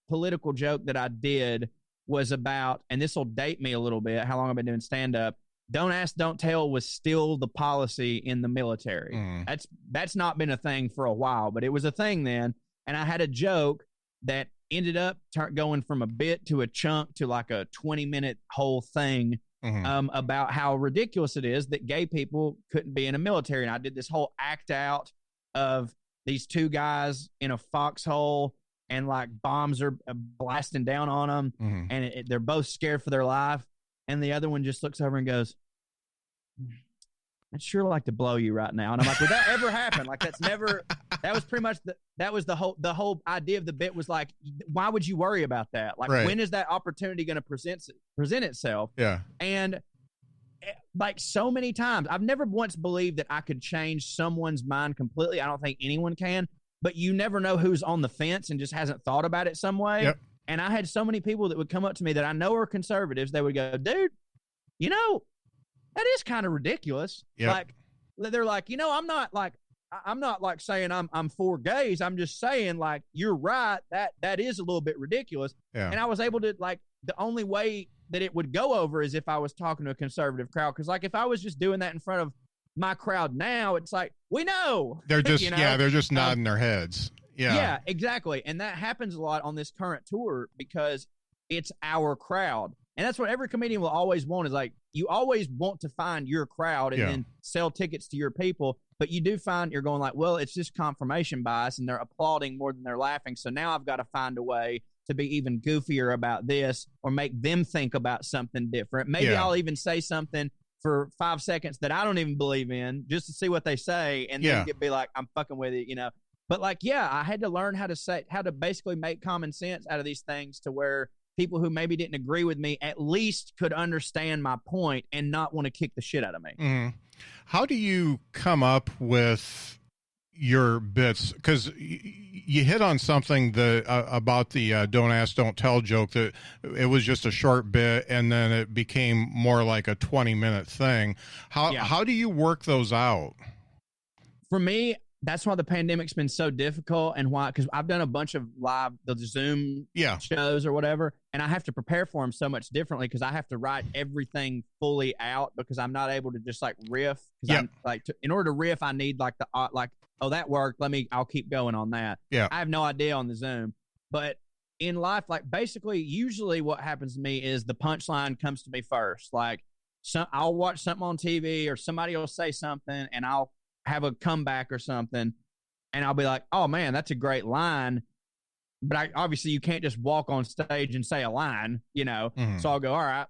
political joke that I did was about, and this will date me a little bit, how long I've been doing stand-up. Don't ask, don't tell was still the policy in the military. That's not been a thing for a while, but it was a thing then. And I had a joke that ended up going from a bit to a chunk to like a 20-minute whole thing about how ridiculous it is that gay people couldn't be in a military. And I did this whole act out of these two guys in a foxhole, and, like, bombs are blasting down on them, and they're both scared for their life. And the other one just looks over and goes, I'd sure like to blow you right now. And I'm like, would that ever happen? Like, that was pretty much the whole idea of the bit was like, why would you worry about that? Like, when is that opportunity going to present itself? Yeah. And, like, so many times, I've never once believed that I could change someone's mind completely. I don't think anyone can, but you never know who's on the fence and just hasn't thought about it some way. Yep. And I had so many people that would come up to me that I know are conservatives. They would go, dude, that is kind of ridiculous. Yep. Like, they're like, I'm not like saying I'm for gays. I'm just saying, like, you're right. That is a little bit ridiculous. Yeah. And I was able to, like, the only way that it would go over is if I was talking to a conservative crowd. Cause, like, if I was just doing that in front of my crowd now, it's like, we know. They're just, they're just nodding their heads. Yeah. Yeah, exactly. And that happens a lot on this current tour because it's our crowd. And that's what every comedian will always want, is, like, you always want to find your crowd and then sell tickets to your people. But you do find you're going like, well, it's just confirmation bias, and they're applauding more than they're laughing. So now I've got to find a way to be even goofier about this, or make them think about something different. Maybe I'll even say something for 5 seconds that I don't even believe in, just to see what they say, and then be like, I'm fucking with it, But, like, I had to learn how to basically make common sense out of these things, to where people who maybe didn't agree with me at least could understand my point and not want to kick the shit out of me. How do you come up with your bits? Because you hit on something about the don't ask, don't tell joke, that it was just a short bit and then it became more like a 20-minute thing. How do you work those out? For me, that's why the pandemic's been so difficult, and why, because I've done a bunch of the Zoom shows or whatever, and I have to prepare for them so much differently, because I have to write everything fully out, because I'm not able to just, like, riff. I'm, like, in order to riff, I need, like, oh, that worked. I'll keep going on that. Yeah. I have no idea on the Zoom. But in life, like, basically, usually what happens to me is the punchline comes to me first. Like, I'll watch something on TV, or somebody will say something, and I'll have a comeback or something, and I'll be like, oh man, that's a great line. But obviously you can't just walk on stage and say a line, So I'll go, all right,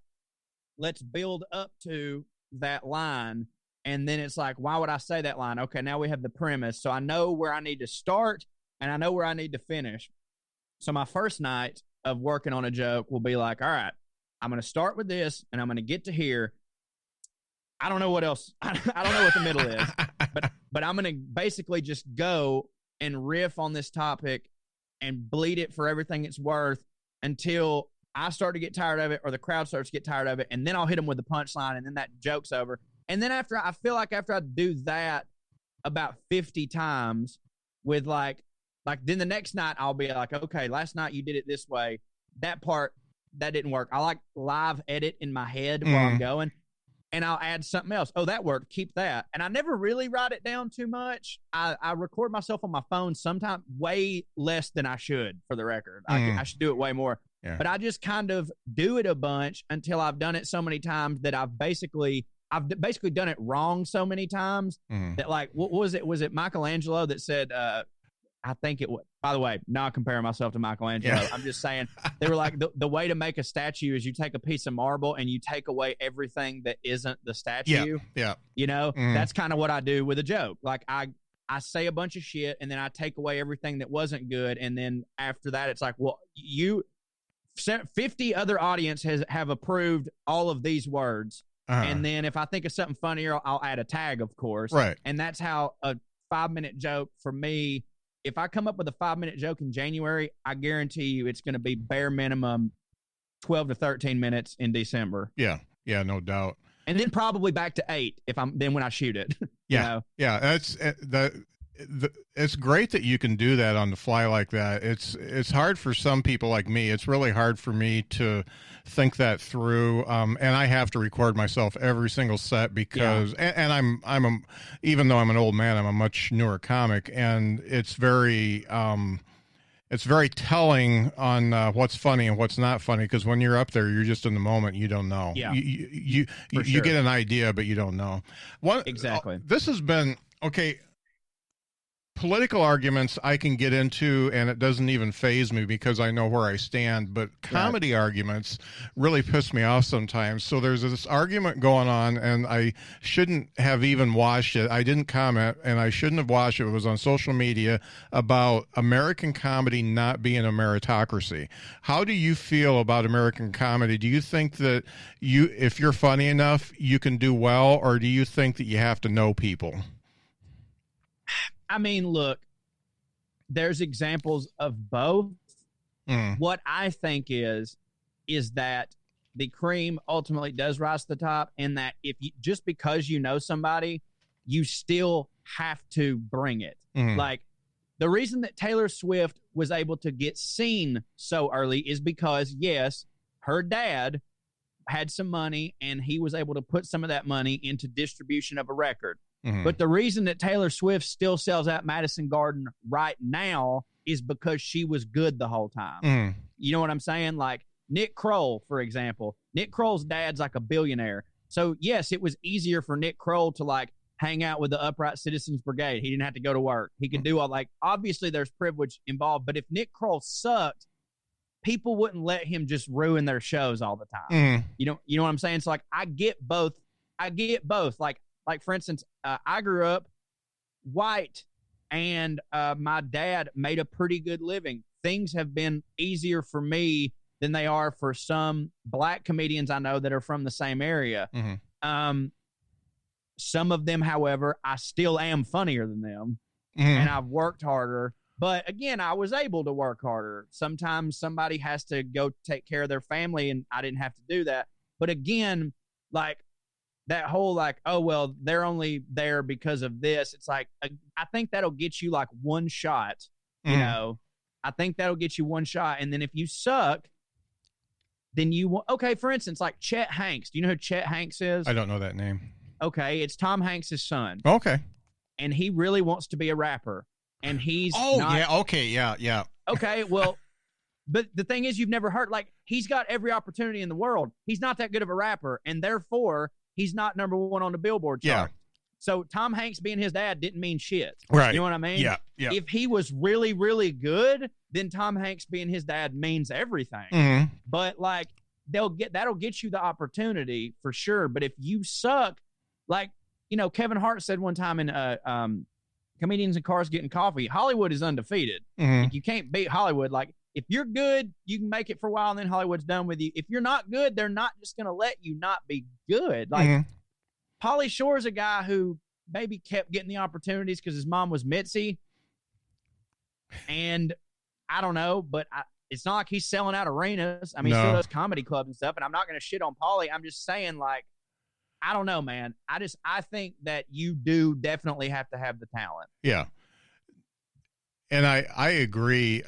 let's build up to that line. And then it's like, why would I say that line? Okay, now we have the premise. So I know where I need to start, and I know where I need to finish. So my first night of working on a joke will be like, all right, I'm going to start with this and I'm going to get to here. I don't know what else. I don't know what the middle is, but I'm going to basically just go and riff on this topic and bleed it for everything it's worth until I start to get tired of it or the crowd starts to get tired of it. And then I'll hit them with the punchline and then that joke's over. And then after I do that about 50 times with like then the next night I'll be like, okay, last night you did it this way. That part, that didn't work. I like live edit in my head while I'm going, and I'll add something else. Oh, that worked. Keep that. And I never really write it down too much. I record myself on my phone sometimes way less than I should, for the record. I should do it way more. Yeah. But I just kind of do it a bunch until I've done it so many times that I've basically done it wrong so many times that, like, what was it? Was it Michelangelo that said, I think it was, by the way, not comparing myself to Michelangelo. Yeah. I'm just saying they were like, the way to make a statue is you take a piece of marble and you take away everything that isn't the statue. Yeah. You know, that's kind of what I do with a joke. Like I say a bunch of shit and then I take away everything that wasn't good. And then after that, it's like, well, 50 other audience have approved all of these words. And then if I think of something funnier, I'll add a tag, of course. Right. And that's how a 5-minute joke for me, if I come up with a 5-minute joke in January, I guarantee you it's going to be bare minimum 12 to 13 minutes in December. Yeah. Yeah, no doubt. And then probably back to 8 when I shoot it. Yeah. You know? Yeah. That's it's great that you can do that on the fly like that. It's hard for some people like me. It's really hard for me to think that through. And I have to record myself every single set because, and I'm even though I'm an old man, I'm a much newer comic, and it's very telling on what's funny and what's not funny, because when you're up there, you're just in the moment. You don't know. Yeah. You get an idea, but you don't know. Exactly. This has been okay. Political arguments I can get into, and it doesn't even faze me because I know where I stand, but comedy arguments really piss me off sometimes. So there's this argument going on, and I shouldn't have even watched it. I didn't comment, and I shouldn't have watched it. It was on social media about American comedy not being a meritocracy. How do you feel about American comedy? Do you think that if you're funny enough, you can do well, or do you think that you have to know people? I mean, look, there's examples of both. What I think is that the cream ultimately does rise to the top, and that just because you know somebody, you still have to bring it. Like, the reason that Taylor Swift was able to get seen so early is because, yes, her dad had some money, and he was able to put some of that money into distribution of a record. But the reason that Taylor Swift still sells out Madison Garden right now is because she was good the whole time. You know what I'm saying? Like Nick Kroll, for example. Nick Kroll's dad's like a billionaire. So, yes, it was easier for Nick Kroll to like hang out with the Upright Citizens Brigade. He didn't have to go to work. He could do all, like, obviously there's privilege involved. But if Nick Kroll sucked, people wouldn't let him just ruin their shows all the time. You know what I'm saying? So, like, I get both. Like, for instance, I grew up white, and my dad made a pretty good living. Things have been easier for me than they are for some black comedians I know that are from the same area. Some of them, however, I still am funnier than them, and I've worked harder. But, again, I was able to work harder. Sometimes somebody has to go take care of their family, and I didn't have to do that. But, again, like, that whole like, oh, well, they're only there because of this. It's like, I think that'll get you like one shot, you know, I think that'll get you one shot. And then if you suck, then okay, for instance, like Chet Hanks. Do you know who Chet Hanks is? I don't know that name. Okay. It's Tom Hanks' son. Okay. And he really wants to be a rapper. And he's yeah. Okay, well, but the thing is, you've never heard, like, he's got every opportunity in the world. He's not that good of a rapper, and therefore he's not number one on the Billboard chart. So Tom Hanks being his dad didn't mean shit. Right. You know what I mean? Yeah. If he was really, really good, then Tom Hanks being his dad means everything. But like that'll get you the opportunity for sure. But if you suck, like, you know, Kevin Hart said one time in Comedians in Cars Getting Coffee, Hollywood is undefeated. Like, you can't beat Hollywood. Like, if you're good, you can make it for a while and then Hollywood's done with you. If you're not good, they're not just going to let you not be good. Like Pauly Shore's a guy who maybe kept getting the opportunities because his mom was Mitzi. And I don't know, but it's not like he's selling out arenas. I mean, he still does comedy clubs and stuff. And I'm not going to shit on Pauly. I'm just saying, like, I don't know, man. I think that you do definitely have to have the talent. Yeah. And I agree.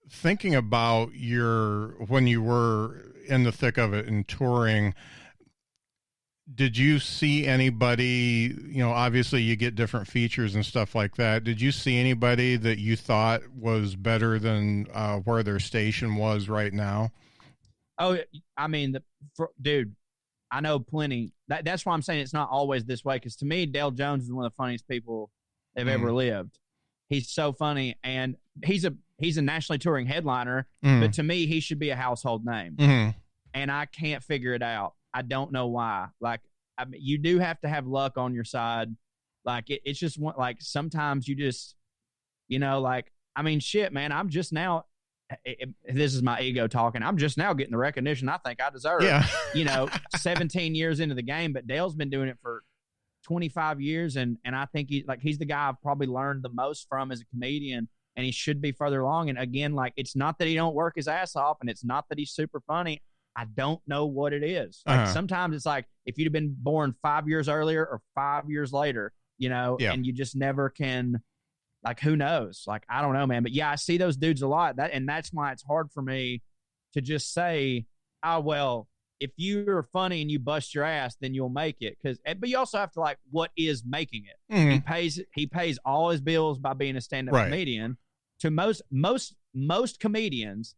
Thinking about when you were in the thick of it and touring, did you see anybody, obviously you get different features and stuff like that. Did you see anybody that you thought was better than where their station was right now? Oh, I mean, dude, I know plenty. That's why I'm saying it's not always this way. Because to me, Dale Jones is one of the funniest people they've ever lived. He's so funny, and he's a nationally touring headliner. But to me, he should be a household name. And I can't figure it out. I don't know why. Like, I mean, you do have to have luck on your side. Like, it's just like sometimes you just, like, I mean, shit, man. I'm just now. This is my ego talking. I'm just now getting the recognition I think I deserve. Yeah. 17 years into the game, but Dale's been doing it for 25 years, and I think he's the guy I've probably learned the most from as a comedian, and he should be further along. And again, like, it's not that he don't work his ass off, and it's not that he's super funny. I don't know what it is. Like, sometimes it's like if you'd have been born 5 years earlier or 5 years later, and you just never can. Like, who knows? Like, I don't know, man. But yeah, I see those dudes a lot. And that's why it's hard for me to just say, oh, well, if you're funny and you bust your ass, then you'll make it. But you also have to, like, what is making it? He pays all his bills by being a stand-up comedian. To most comedians,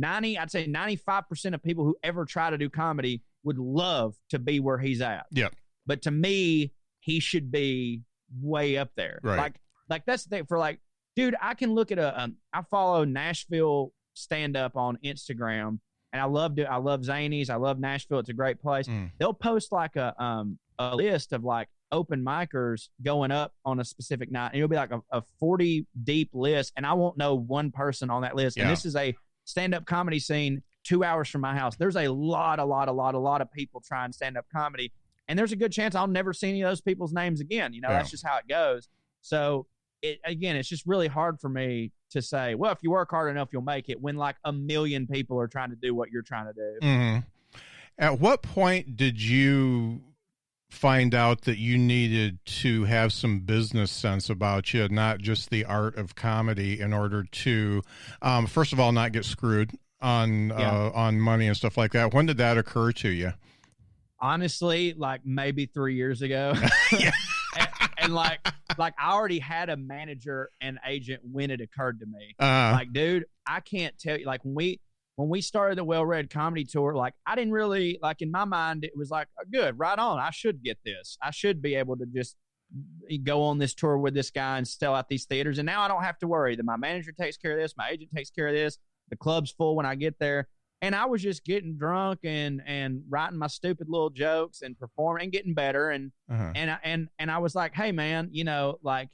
I'd say 95% of people who ever try to do comedy would love to be where he's at. Yeah. But to me, he should be way up there. Right. Like that's the thing for, like, dude, I can look at I follow Nashville stand-up on Instagram, and I love Zanies. I love Nashville. It's a great place. They'll post like a list of like open micers going up on a specific night, and it'll be like a 40 deep list, and I won't know one person on that list. And this is a stand-up comedy scene 2 hours from my house. There's a lot of people trying stand-up comedy, and there's a good chance I'll never see any of those people's names again. That's just how it goes. So it's just really hard for me to say, well, if you work hard enough, you'll make it, when like 1 million people are trying to do what you're trying to do. At what point did you find out that you needed to have some business sense about you, not just the art of comedy, in order to, first of all, not get screwed on money and stuff like that? When did that occur to you? Honestly, like maybe 3 years ago. And like I already had a manager and agent when it occurred to me. Like, dude, I can't tell you, like, when we started the Well-Read Comedy Tour, like, I didn't really, like, in my mind, it was like, good, right on. I should get this. I should be able to just go on this tour with this guy and sell out these theaters. And now I don't have to worry that my manager takes care of this, my agent takes care of this, the club's full when I get there. And I was just getting drunk and writing my stupid little jokes and performing and getting better. And I was like, hey, man, like,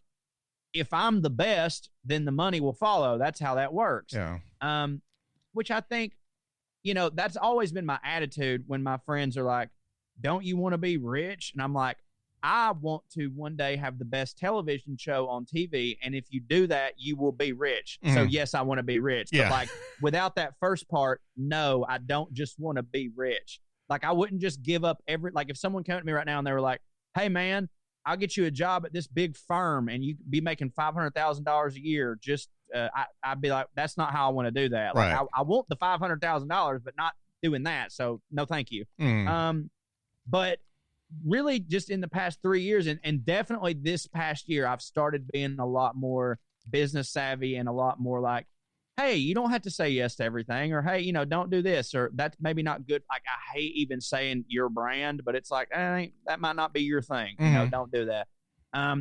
if I'm the best, then the money will follow. That's how that works. Yeah. Which I think, that's always been my attitude when my friends are like, don't you want to be rich? And I'm like, I want to one day have the best television show on TV. And if you do that, you will be rich. So yes, I want to be rich. Yeah. But like, without that first part, no, I don't just want to be rich. Like, I wouldn't just give up like, if someone came to me right now and they were like, hey man, I'll get you a job at this big firm and you be making $500,000 a year. Just, I'd be like, that's not how I want to do that. Like, right. I want the $500,000, but not doing that. So no, thank you. But really just in the past 3 years and definitely this past year, I've started being a lot more business savvy and a lot more like, hey, you don't have to say yes to everything, or hey, don't do this, or that's maybe not good. Like, I hate even saying your brand, but it's like, that might not be your thing. Don't do that.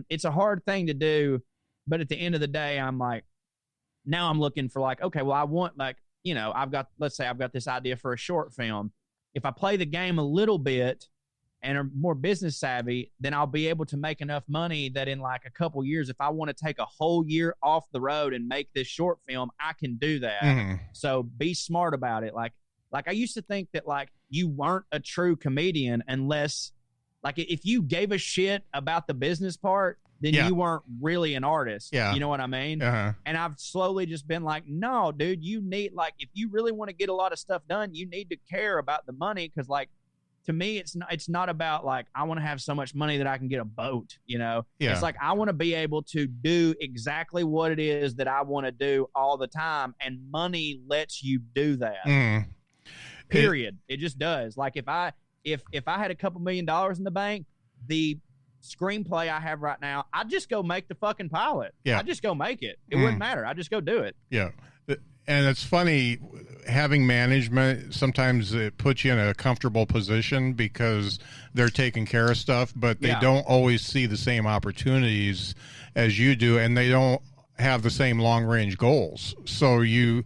It's a hard thing to do, but at the end of the day, I'm like, now I'm looking for like, okay, well, I want like, let's say I've got this idea for a short film. If I play the game a little bit, and are more business savvy, then I'll be able to make enough money that in like a couple years, if I want to take a whole year off the road and make this short film, I can do that. Mm-hmm. So be smart about it. Like I used to think that like you weren't a true comedian unless like if you gave a shit about the business part, then you weren't really an artist. Yeah. You know what I mean? Uh-huh. And I've slowly just been like, no, dude, you need, like, if you really want to get a lot of stuff done, you need to care about the money. Cause like, to me, it's not about like, I want to have so much money that I can get a boat, you know? Yeah. It's like, I want to be able to do exactly what it is that I want to do all the time. And money lets you do that. Mm. Period. It just does. Like if I had a couple $1 million in the bank, the screenplay I have right now, I'd just go make the fucking pilot. Yeah. I'd just go make it. It wouldn't matter. I'd just go do it. Yeah. And it's funny, having management, sometimes it puts you in a comfortable position because they're taking care of stuff, but they don't always see the same opportunities as you do, and they don't have the same long range goals. So you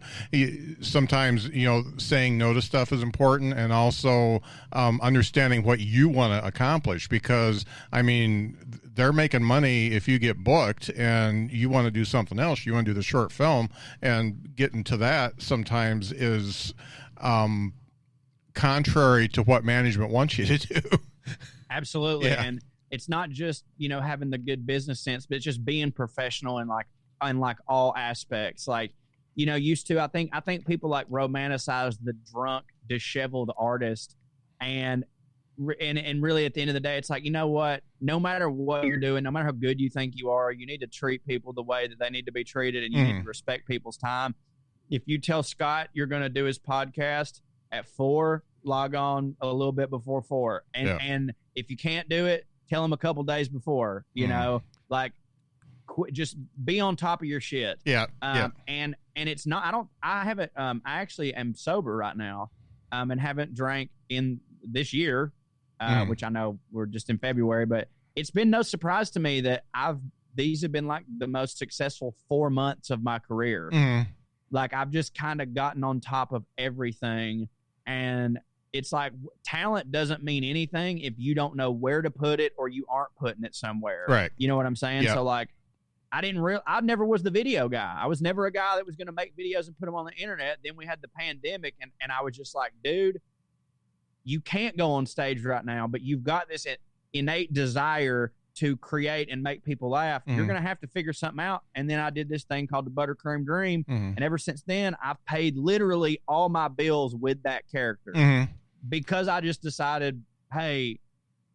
sometimes, you know, saying no to stuff is important, and also understanding what you want to accomplish, because I mean, they're making money if you get booked and you want to do something else. You want to do the short film, and getting to that sometimes is contrary to what management wants you to do. Absolutely. Yeah. And it's not just, you know, having the good business sense, but it's just being professional in like all aspects. Like, you know, used to, I think people like romanticize the drunk, disheveled artist, and really at the end of the day, it's like, you know what, no matter what you're doing, no matter how good you think you are, you need to treat people the way that they need to be treated, and you need to respect people's time. If you tell Scott you're going to do his podcast at 4, log on a little bit before 4. And if you can't do it, tell him a couple days before, you know, like, just be on top of your shit. Yeah. And it's not, I actually am sober right now, and haven't drank in this year, which I know we're just in February, but it's been no surprise to me that these have been like the most successful 4 months of my career. Like I've just kind of gotten on top of everything, and it's like talent doesn't mean anything if you don't know where to put it or you aren't putting it somewhere. Right. You know what I'm saying? Yep. So like, I never was the video guy. I was never a guy that was going to make videos and put them on the internet. Then we had the pandemic, and I was just like, dude, you can't go on stage right now, but you've got this innate desire to create and make people laugh. You're going to have to figure something out. And then I did this thing called the Buttercream Dream. And ever since then, I've paid literally all my bills with that character, because I just decided, hey,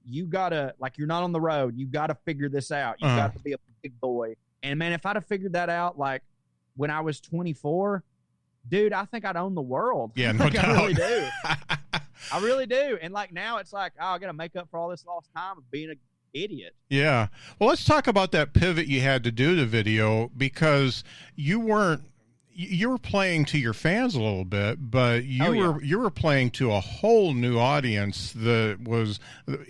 you gotta, like, you're not on the road. You got to figure this out. You got to be a big boy. And man, if I'd have figured that out, like when I was 24, dude, I think I'd own the world. Yeah, no doubt. I really do. I really do. And like now it's like, oh, I got to make up for all this lost time of being an idiot. Yeah. Well, let's talk about that pivot you had to do to video, because you were playing to your fans a little bit, but you were playing to a whole new audience that was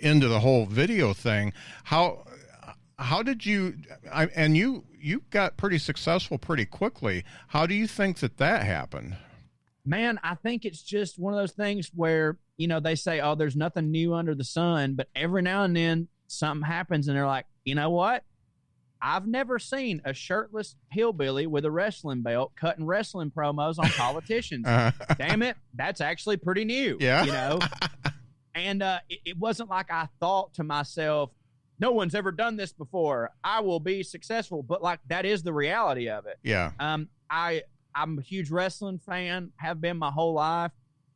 into the whole video thing. How did you, and you got pretty successful pretty quickly. How do you think that happened? Man, I think it's just one of those things where, you know, they say, oh, there's nothing new under the sun, but every now and then something happens and they're like, you know what? I've never seen a shirtless hillbilly with a wrestling belt cutting wrestling promos on politicians. Damn it. That's actually pretty new. Yeah. You know? And it wasn't like I thought to myself, no one's ever done this before, I will be successful. But like, that is the reality of it. Yeah. I'm a huge wrestling fan, have been my whole life.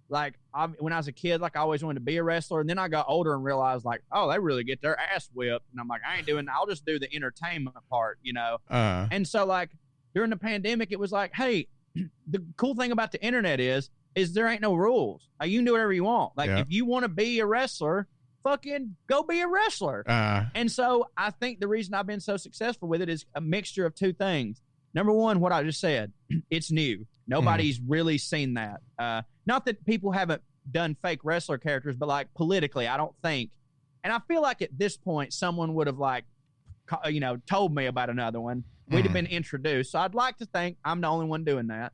Like when I was a kid, like I always wanted to be a wrestler. And then I got older and realized like, oh, they really get their ass whipped. And I'm like, I'll just do the entertainment part, you know? And so like during the pandemic, it was like, hey, the cool thing about the internet is there ain't no rules. Like, you can do whatever you want. Like if you want to be a wrestler, fucking go be a wrestler. And so I think the reason I've been so successful with it is a mixture of two things. Number one, what I just said, it's new. Nobody's really seen that. Not that people haven't done fake wrestler characters, but like politically, I don't think. And I feel like at this point, someone would have like, you know, told me about another one. We'd have been introduced. So I'd like to think I'm the only one doing that.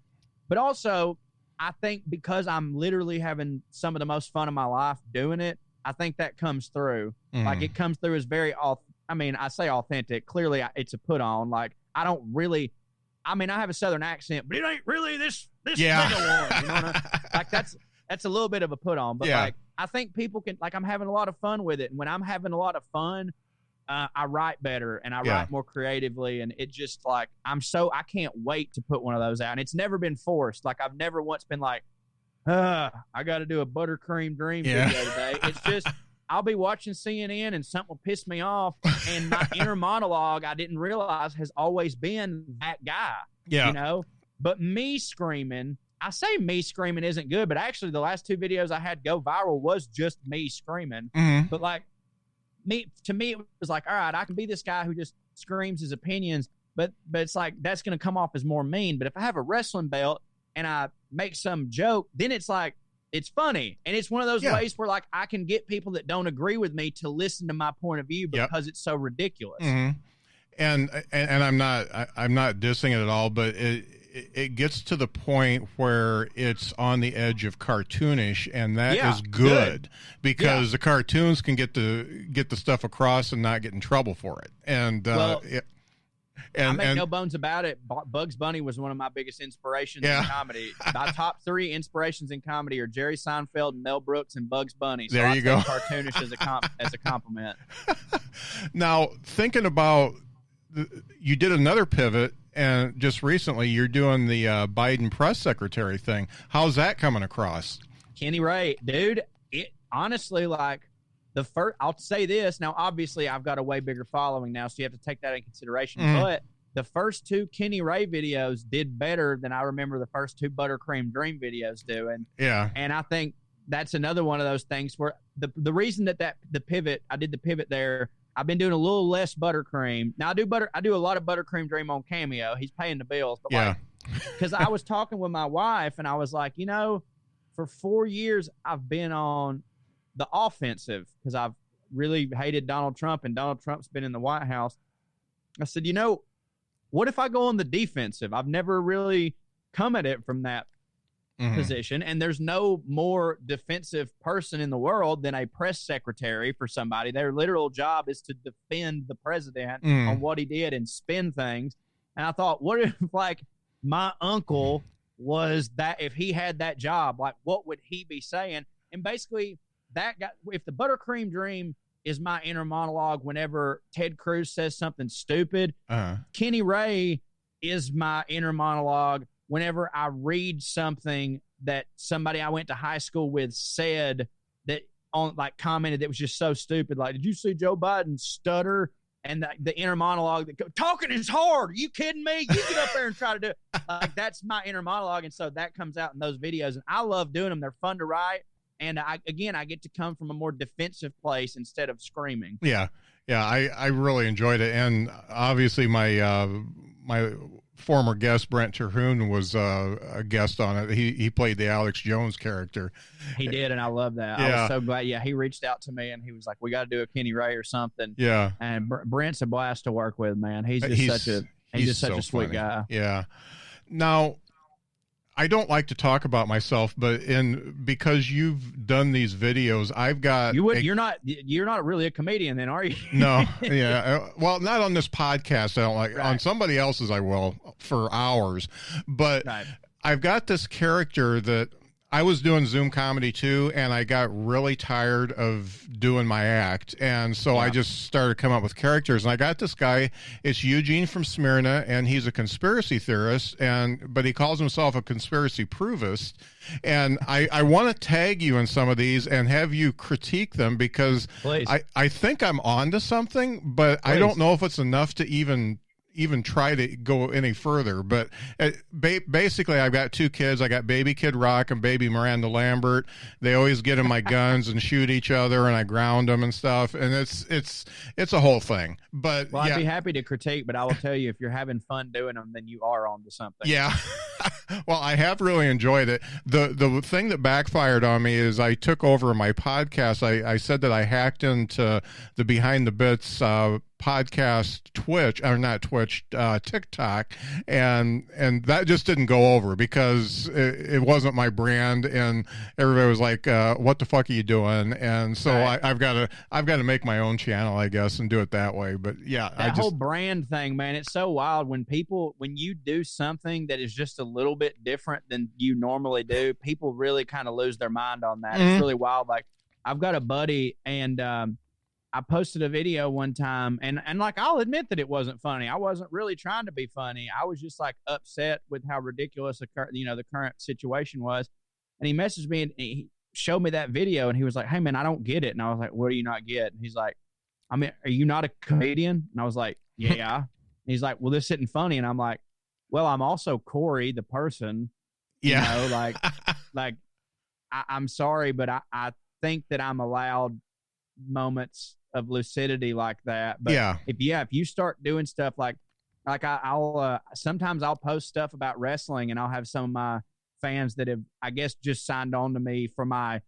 But also, I think because I'm literally having some of the most fun of my life doing it, I think that comes through. Like it comes through as very I say authentic. Clearly it's a put on. Like I don't really, I have a Southern accent, but it ain't really this yeah. one. You know what like that's a little bit of a put on, but like, I think people can, like, I'm having a lot of fun with it. And when I'm having a lot of fun, I write better and I write more creatively. And it just like, I can't wait to put one of those out. And it's never been forced. Like I've never once been like, I got to do a buttercream dream video today. It's just, I'll be watching CNN and something will piss me off. And my inner monologue, I didn't realize, has always been that guy, you know, but me screaming, I say me screaming isn't good, but actually the last 2 videos I had go viral was just me screaming. But like to me, it was like, all right, I can be this guy who just screams his opinions, but it's like, that's going to come off as more mean. But if I have a wrestling belt and I make some joke, then it's like, it's funny. And it's one of those ways where like I can get people that don't agree with me to listen to my point of view because it's so ridiculous. And I'm not dissing it at all, but it gets to the point where it's on the edge of cartoonish, and that is good because the cartoons can get the stuff across and not get in trouble for it. And I make no bones about it. Bugs Bunny was one of my biggest inspirations in comedy. My top 3 inspirations in comedy are Jerry Seinfeld, Mel Brooks, and Bugs Bunny. So there you go. Cartoonish as a compliment. Now, thinking about, you did another pivot, and just recently you're doing the Biden press secretary thing. How's that coming across? Kenny Ray, dude, it honestly, like, I'll say this now, obviously I've got a way bigger following now, so you have to take that in consideration. But the first 2 Kenny Ray videos did better than I remember the first 2 Buttercream Dream videos doing. And I think that's another one of those things where the reason that I did the pivot there, I've been doing a little less buttercream. Now I do a lot of Buttercream Dream on Cameo. He's paying the bills. But like, because I was talking with my wife and I was like, you know, for 4 years I've been on the offensive because I've really hated Donald Trump and Donald Trump's been in the White House. I said, you know, what if I go on the defensive? I've never really come at it from that position. And there's no more defensive person in the world than a press secretary for somebody. Their literal job is to defend the president on what he did and spin things. And I thought, what if like my uncle was that, if he had that job, like what would he be saying? And basically that guy, if the Buttercream Dream is my inner monologue whenever Ted Cruz says something stupid, Kenny Ray is my inner monologue whenever I read something that somebody I went to high school with said that commented that was just so stupid. Like, did you see Joe Biden stutter? And the inner monologue that talking is hard. Are you kidding me? You get up there and try to do it. Like, that's my inner monologue. And so that comes out in those videos. And I love doing them. They're fun to write. And I get to come from a more defensive place instead of screaming. Yeah. I really enjoyed it. And obviously my former guest Brent Terhune was a guest on it. He played the Alex Jones character. He did, and I love that. I was so glad. Yeah, he reached out to me and he was like, "We got to do a Kenny Ray or something." Yeah, and Brent's a blast to work with, man. He's just such a sweet guy. Yeah. Now, I don't like to talk about myself, but because you've done these videos, I've got you're not really a comedian then, are you? No, yeah. Well, not on this podcast. I don't like on somebody else's. I will for hours, but I've got this character that I was doing Zoom comedy too, and I got really tired of doing my act, and so I just started coming up with characters. And I got this guy. It's Eugene from Smyrna, and he's a conspiracy theorist, but he calls himself a conspiracy provist. And I want to tag you in some of these and have you critique them because I think I'm onto something, but I don't know if it's enough to even try to go any further. But basically I've got 2 kids. I got baby Kid Rock and baby Miranda Lambert. They always get in my guns and shoot each other, and I ground them and stuff, and it's a whole thing. But I'd be happy to critique, but I will tell you, if you're having fun doing them, then you are onto something. Well, I have really enjoyed it. The thing that backfired on me is I took over my podcast. I said that I hacked into the Behind the Bits podcast TikTok, and that just didn't go over because it wasn't my brand, and everybody was like, "What the fuck are you doing?" And so right. I've got to make my own channel, I guess, and do it that way. But yeah, that whole brand thing, man, it's so wild when you do something that is just a little bit different than you normally do, people really kind of lose their mind on that. It's really wild. Like, I've got a buddy, and I posted a video one time, and like, I'll admit that it wasn't funny. I wasn't really trying to be funny. I was just like upset with how ridiculous the current situation was. And he messaged me and he showed me that video, and he was like, "Hey man, I don't get it." And I was like, "What do you not get?" And he's like, "I mean, are you not a comedian?" And I was like, "Yeah." And he's like, "Well, this isn't funny." And I'm like, "Well, I'm also Corey, the person." Yeah. You know, like I'm sorry, but I think that I'm allowed moments of lucidity like that. But yeah, if you start doing stuff like I'll sometimes I'll post stuff about wrestling, and I'll have some of my fans that have, I guess, just signed on to me for my,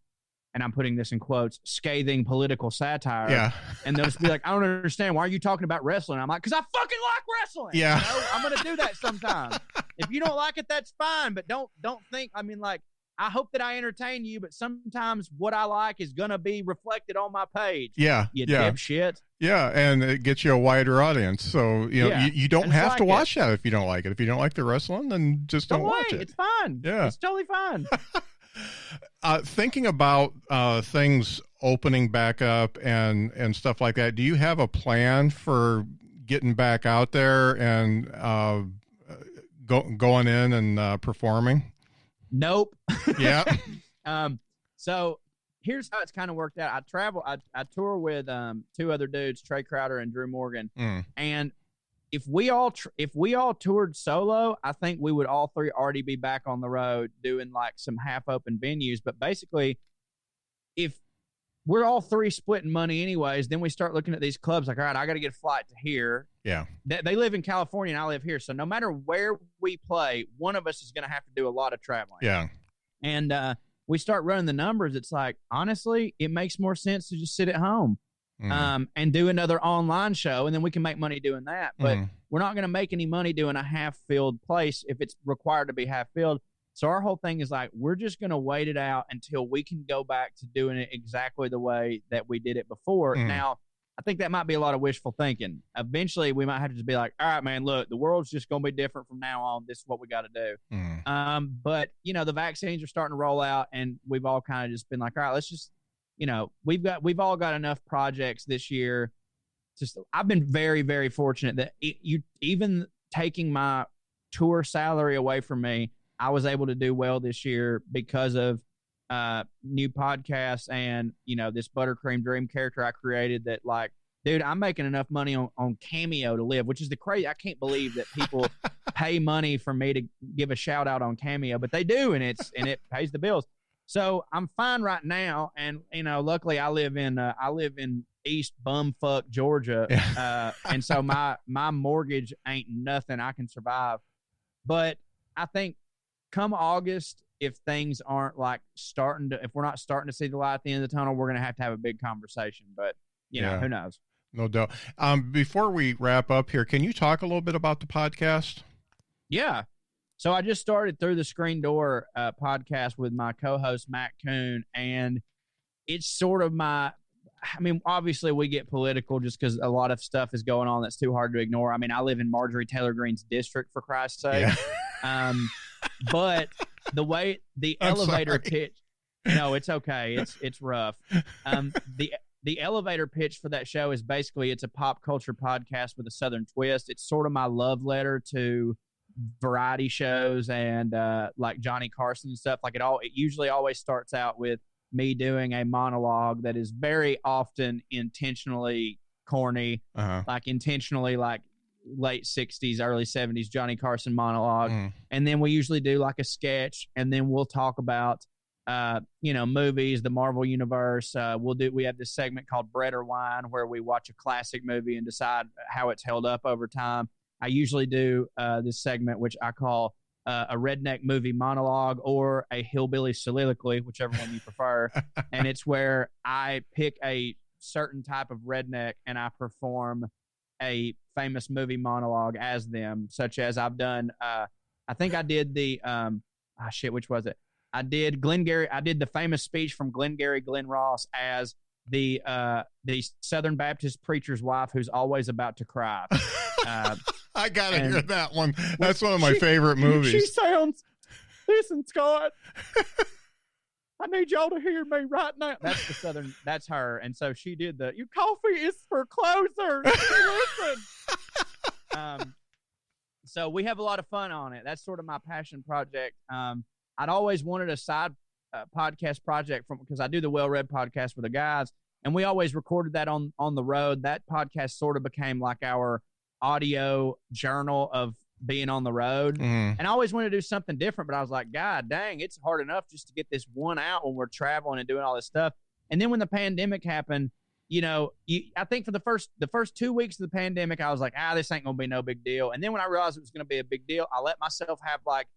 and I'm putting this in quotes, scathing political satire. Yeah. And they'll just be like, "I don't understand. Why are you talking about wrestling?" I'm like, "Because I fucking like wrestling." Yeah. You know? I'm going to do that sometime. If you don't like it, that's fine. But don't think, I mean, like, I hope that I entertain you, but sometimes what I like is going to be reflected on my page. Yeah. You yeah. dipshit. Yeah. And it gets you a wider audience. So, you don't have to watch that if you don't like it. If you don't like the wrestling, then just don't watch it. It's fine. Yeah. It's totally fine. Thinking about things opening back up and stuff like that, do you have a plan for getting back out there and going in and performing? Nope. Yeah. So here's how it's kind of worked out. I tour with two other dudes, Trey Crowder and Drew Morgan. And if we all toured solo, I think we would all three already be back on the road doing like some half open venues. But basically, if we're all three splitting money anyways, then we start looking at these clubs like, all right, I got to get a flight to here. Yeah. They live in California and I live here. So no matter where we play, one of us is going to have to do a lot of traveling. Yeah. And we start running the numbers. It's like, honestly, it makes more sense to just sit at home and do another online show. And then we can make money doing that. But we're not going to make any money doing a half-filled place if it's required to be half-filled. So our whole thing is like, we're just going to wait it out until we can go back to doing it exactly the way that we did it before. Now, I think that might be a lot of wishful thinking. Eventually, we might have to just be like, all right, man, look, the world's just going to be different from now on. This is what we got to do. But, the vaccines are starting to roll out, and we've all kind of just been like, all right, let's just, we've all got enough projects this year. I've been very, very fortunate that even taking my tour salary away from me, I was able to do well this year because of new podcasts and, this Buttercream Dream character I created that, like, dude, I'm making enough money on Cameo to live, which is I can't believe that people pay money for me to give a shout out on Cameo, but they do. And it pays the bills. So I'm fine right now. And, luckily I live in East bumfuck Georgia. And so my mortgage ain't nothing. I can survive. But I think come August, if things aren't if we're not starting to see the light at the end of the tunnel, we're going to have a big conversation, but who knows? No doubt. Before we wrap up here, can you talk a little bit about the podcast? Yeah. So I just started Through the Screen Door podcast with my co-host, Matt Kuhn, and it's sort of obviously we get political just because a lot of stuff is going on that's too hard to ignore. I mean, I live in Marjorie Taylor Greene's district, for Christ's sake. Yeah. But the way the elevator pitch, no, it's okay. It's rough. The elevator pitch for that show is basically it's a pop culture podcast with a Southern twist. It's sort of my love letter to variety shows and like Johnny Carson and stuff. Like it usually always starts out with me doing a monologue that is very often intentionally corny, like intentionally like late 60s, early 70s Johnny Carson monologue. And then we usually do like a sketch, and then we'll talk about movies, the Marvel universe. We have this segment called Bread or Wine where we watch a classic movie and decide how it's held up over time. I usually do this segment which I call a redneck movie monologue or a hillbilly soliloquy, whichever one you prefer. And it's where I pick a certain type of redneck and I perform a famous movie monologue as them, such as I've done. I think I did the which was it? I did Glengarry. I did the famous speech from Glengarry Glen Ross as the Southern Baptist preacher's wife who's always about to cry. I gotta hear that one. That's one of my favorite movies. She sounds. Listen, Scott. I need y'all to hear me right now. That's the Southern. That's her, and so she did the. Your coffee is for closers. Listen. So we have a lot of fun on it. That's sort of my passion project. I'd always wanted a side podcast project because I do the Well Read podcast with the guys, and we always recorded that on the road. That podcast sort of became like our audio journal of being on the road. And I always wanted to do something different, but I was like, God dang, it's hard enough just to get this one out when we're traveling and doing all this stuff. And then when the pandemic happened, I think for the first 2 weeks of the pandemic, I was like, this ain't gonna be no big deal. And then when I realized it was gonna be a big deal, I let myself have like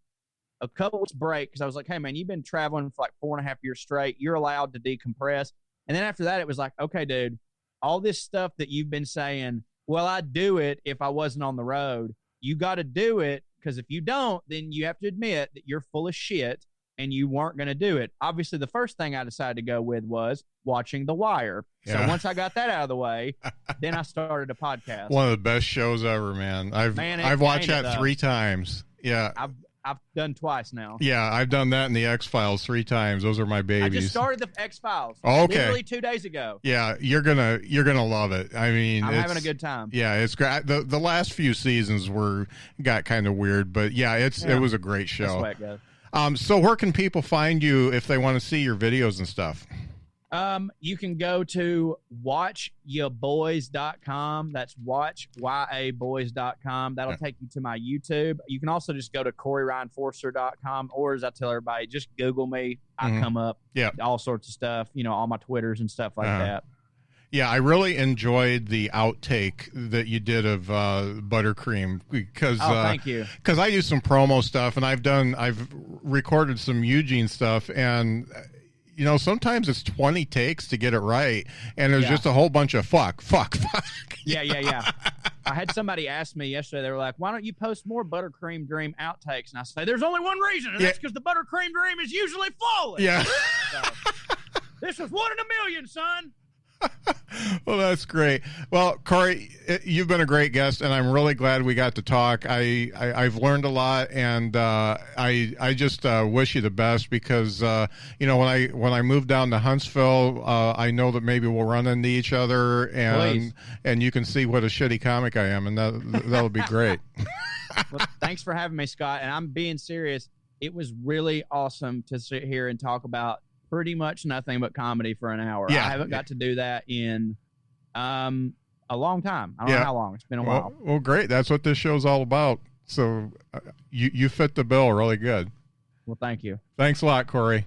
a couple weeks break because I was like, hey man, you've been traveling for like 4.5 years straight. You're allowed to decompress. And then after that, it was like, okay, dude, all this stuff that you've been saying, well, I'd do it if I wasn't on the road. You got to do it because if you don't, then you have to admit that you're full of shit and you weren't going to do it. Obviously, the first thing I decided to go with was watching The Wire. Yeah. So once I got that out of the way, then I started a podcast. One of the best shows ever, man. I've watched that 3 times. Yeah. I've done twice now. Yeah, I've done that in the X-Files 3 times. Those are my babies. I just started the X-Files. Oh, okay. Literally 2 days ago. Yeah, you're gonna love it. I mean, I'm having a good time. Yeah, it's great. The last few seasons got kind of weird, but yeah, it was a great show. That's the way it goes. So where can people find you if they want to see your videos and stuff? You can go to watchyaboys.com. That's watchyaboys.com. That'll take you to my YouTube. You can also just go to CoreyRyanForrester.com, or as I tell everybody, just Google me. I come up. Yeah. All sorts of stuff, all my Twitters and stuff like that. Yeah, I really enjoyed the outtake that you did of Buttercream because thank you. Because I do some promo stuff and I've recorded some Eugene stuff and sometimes it's 20 takes to get it right, and it was just a whole bunch of fuck. Yeah. I had somebody ask me yesterday, they were like, why don't you post more Buttercream Dream outtakes? And I say, there's only one reason, and that's because the Buttercream Dream is usually flawless. Yeah. So, this was 1 in a million, son. Well, that's great. Well, Corey, you've been a great guest, and I'm really glad we got to talk. I've learned a lot, and I just wish you the best because when I move down to Huntsville, I know that maybe we'll run into each other, and you can see what a shitty comic I am, and that'll be great. Well, thanks for having me, Scott. And I'm being serious. It was really awesome to sit here and talk about pretty much nothing but comedy for an hour. Yeah. I haven't got to do that in a long time. I don't know how long. It's been a while. Well, great. That's what this show's all about. So you fit the bill really good. Well, thank you. Thanks a lot, Corey.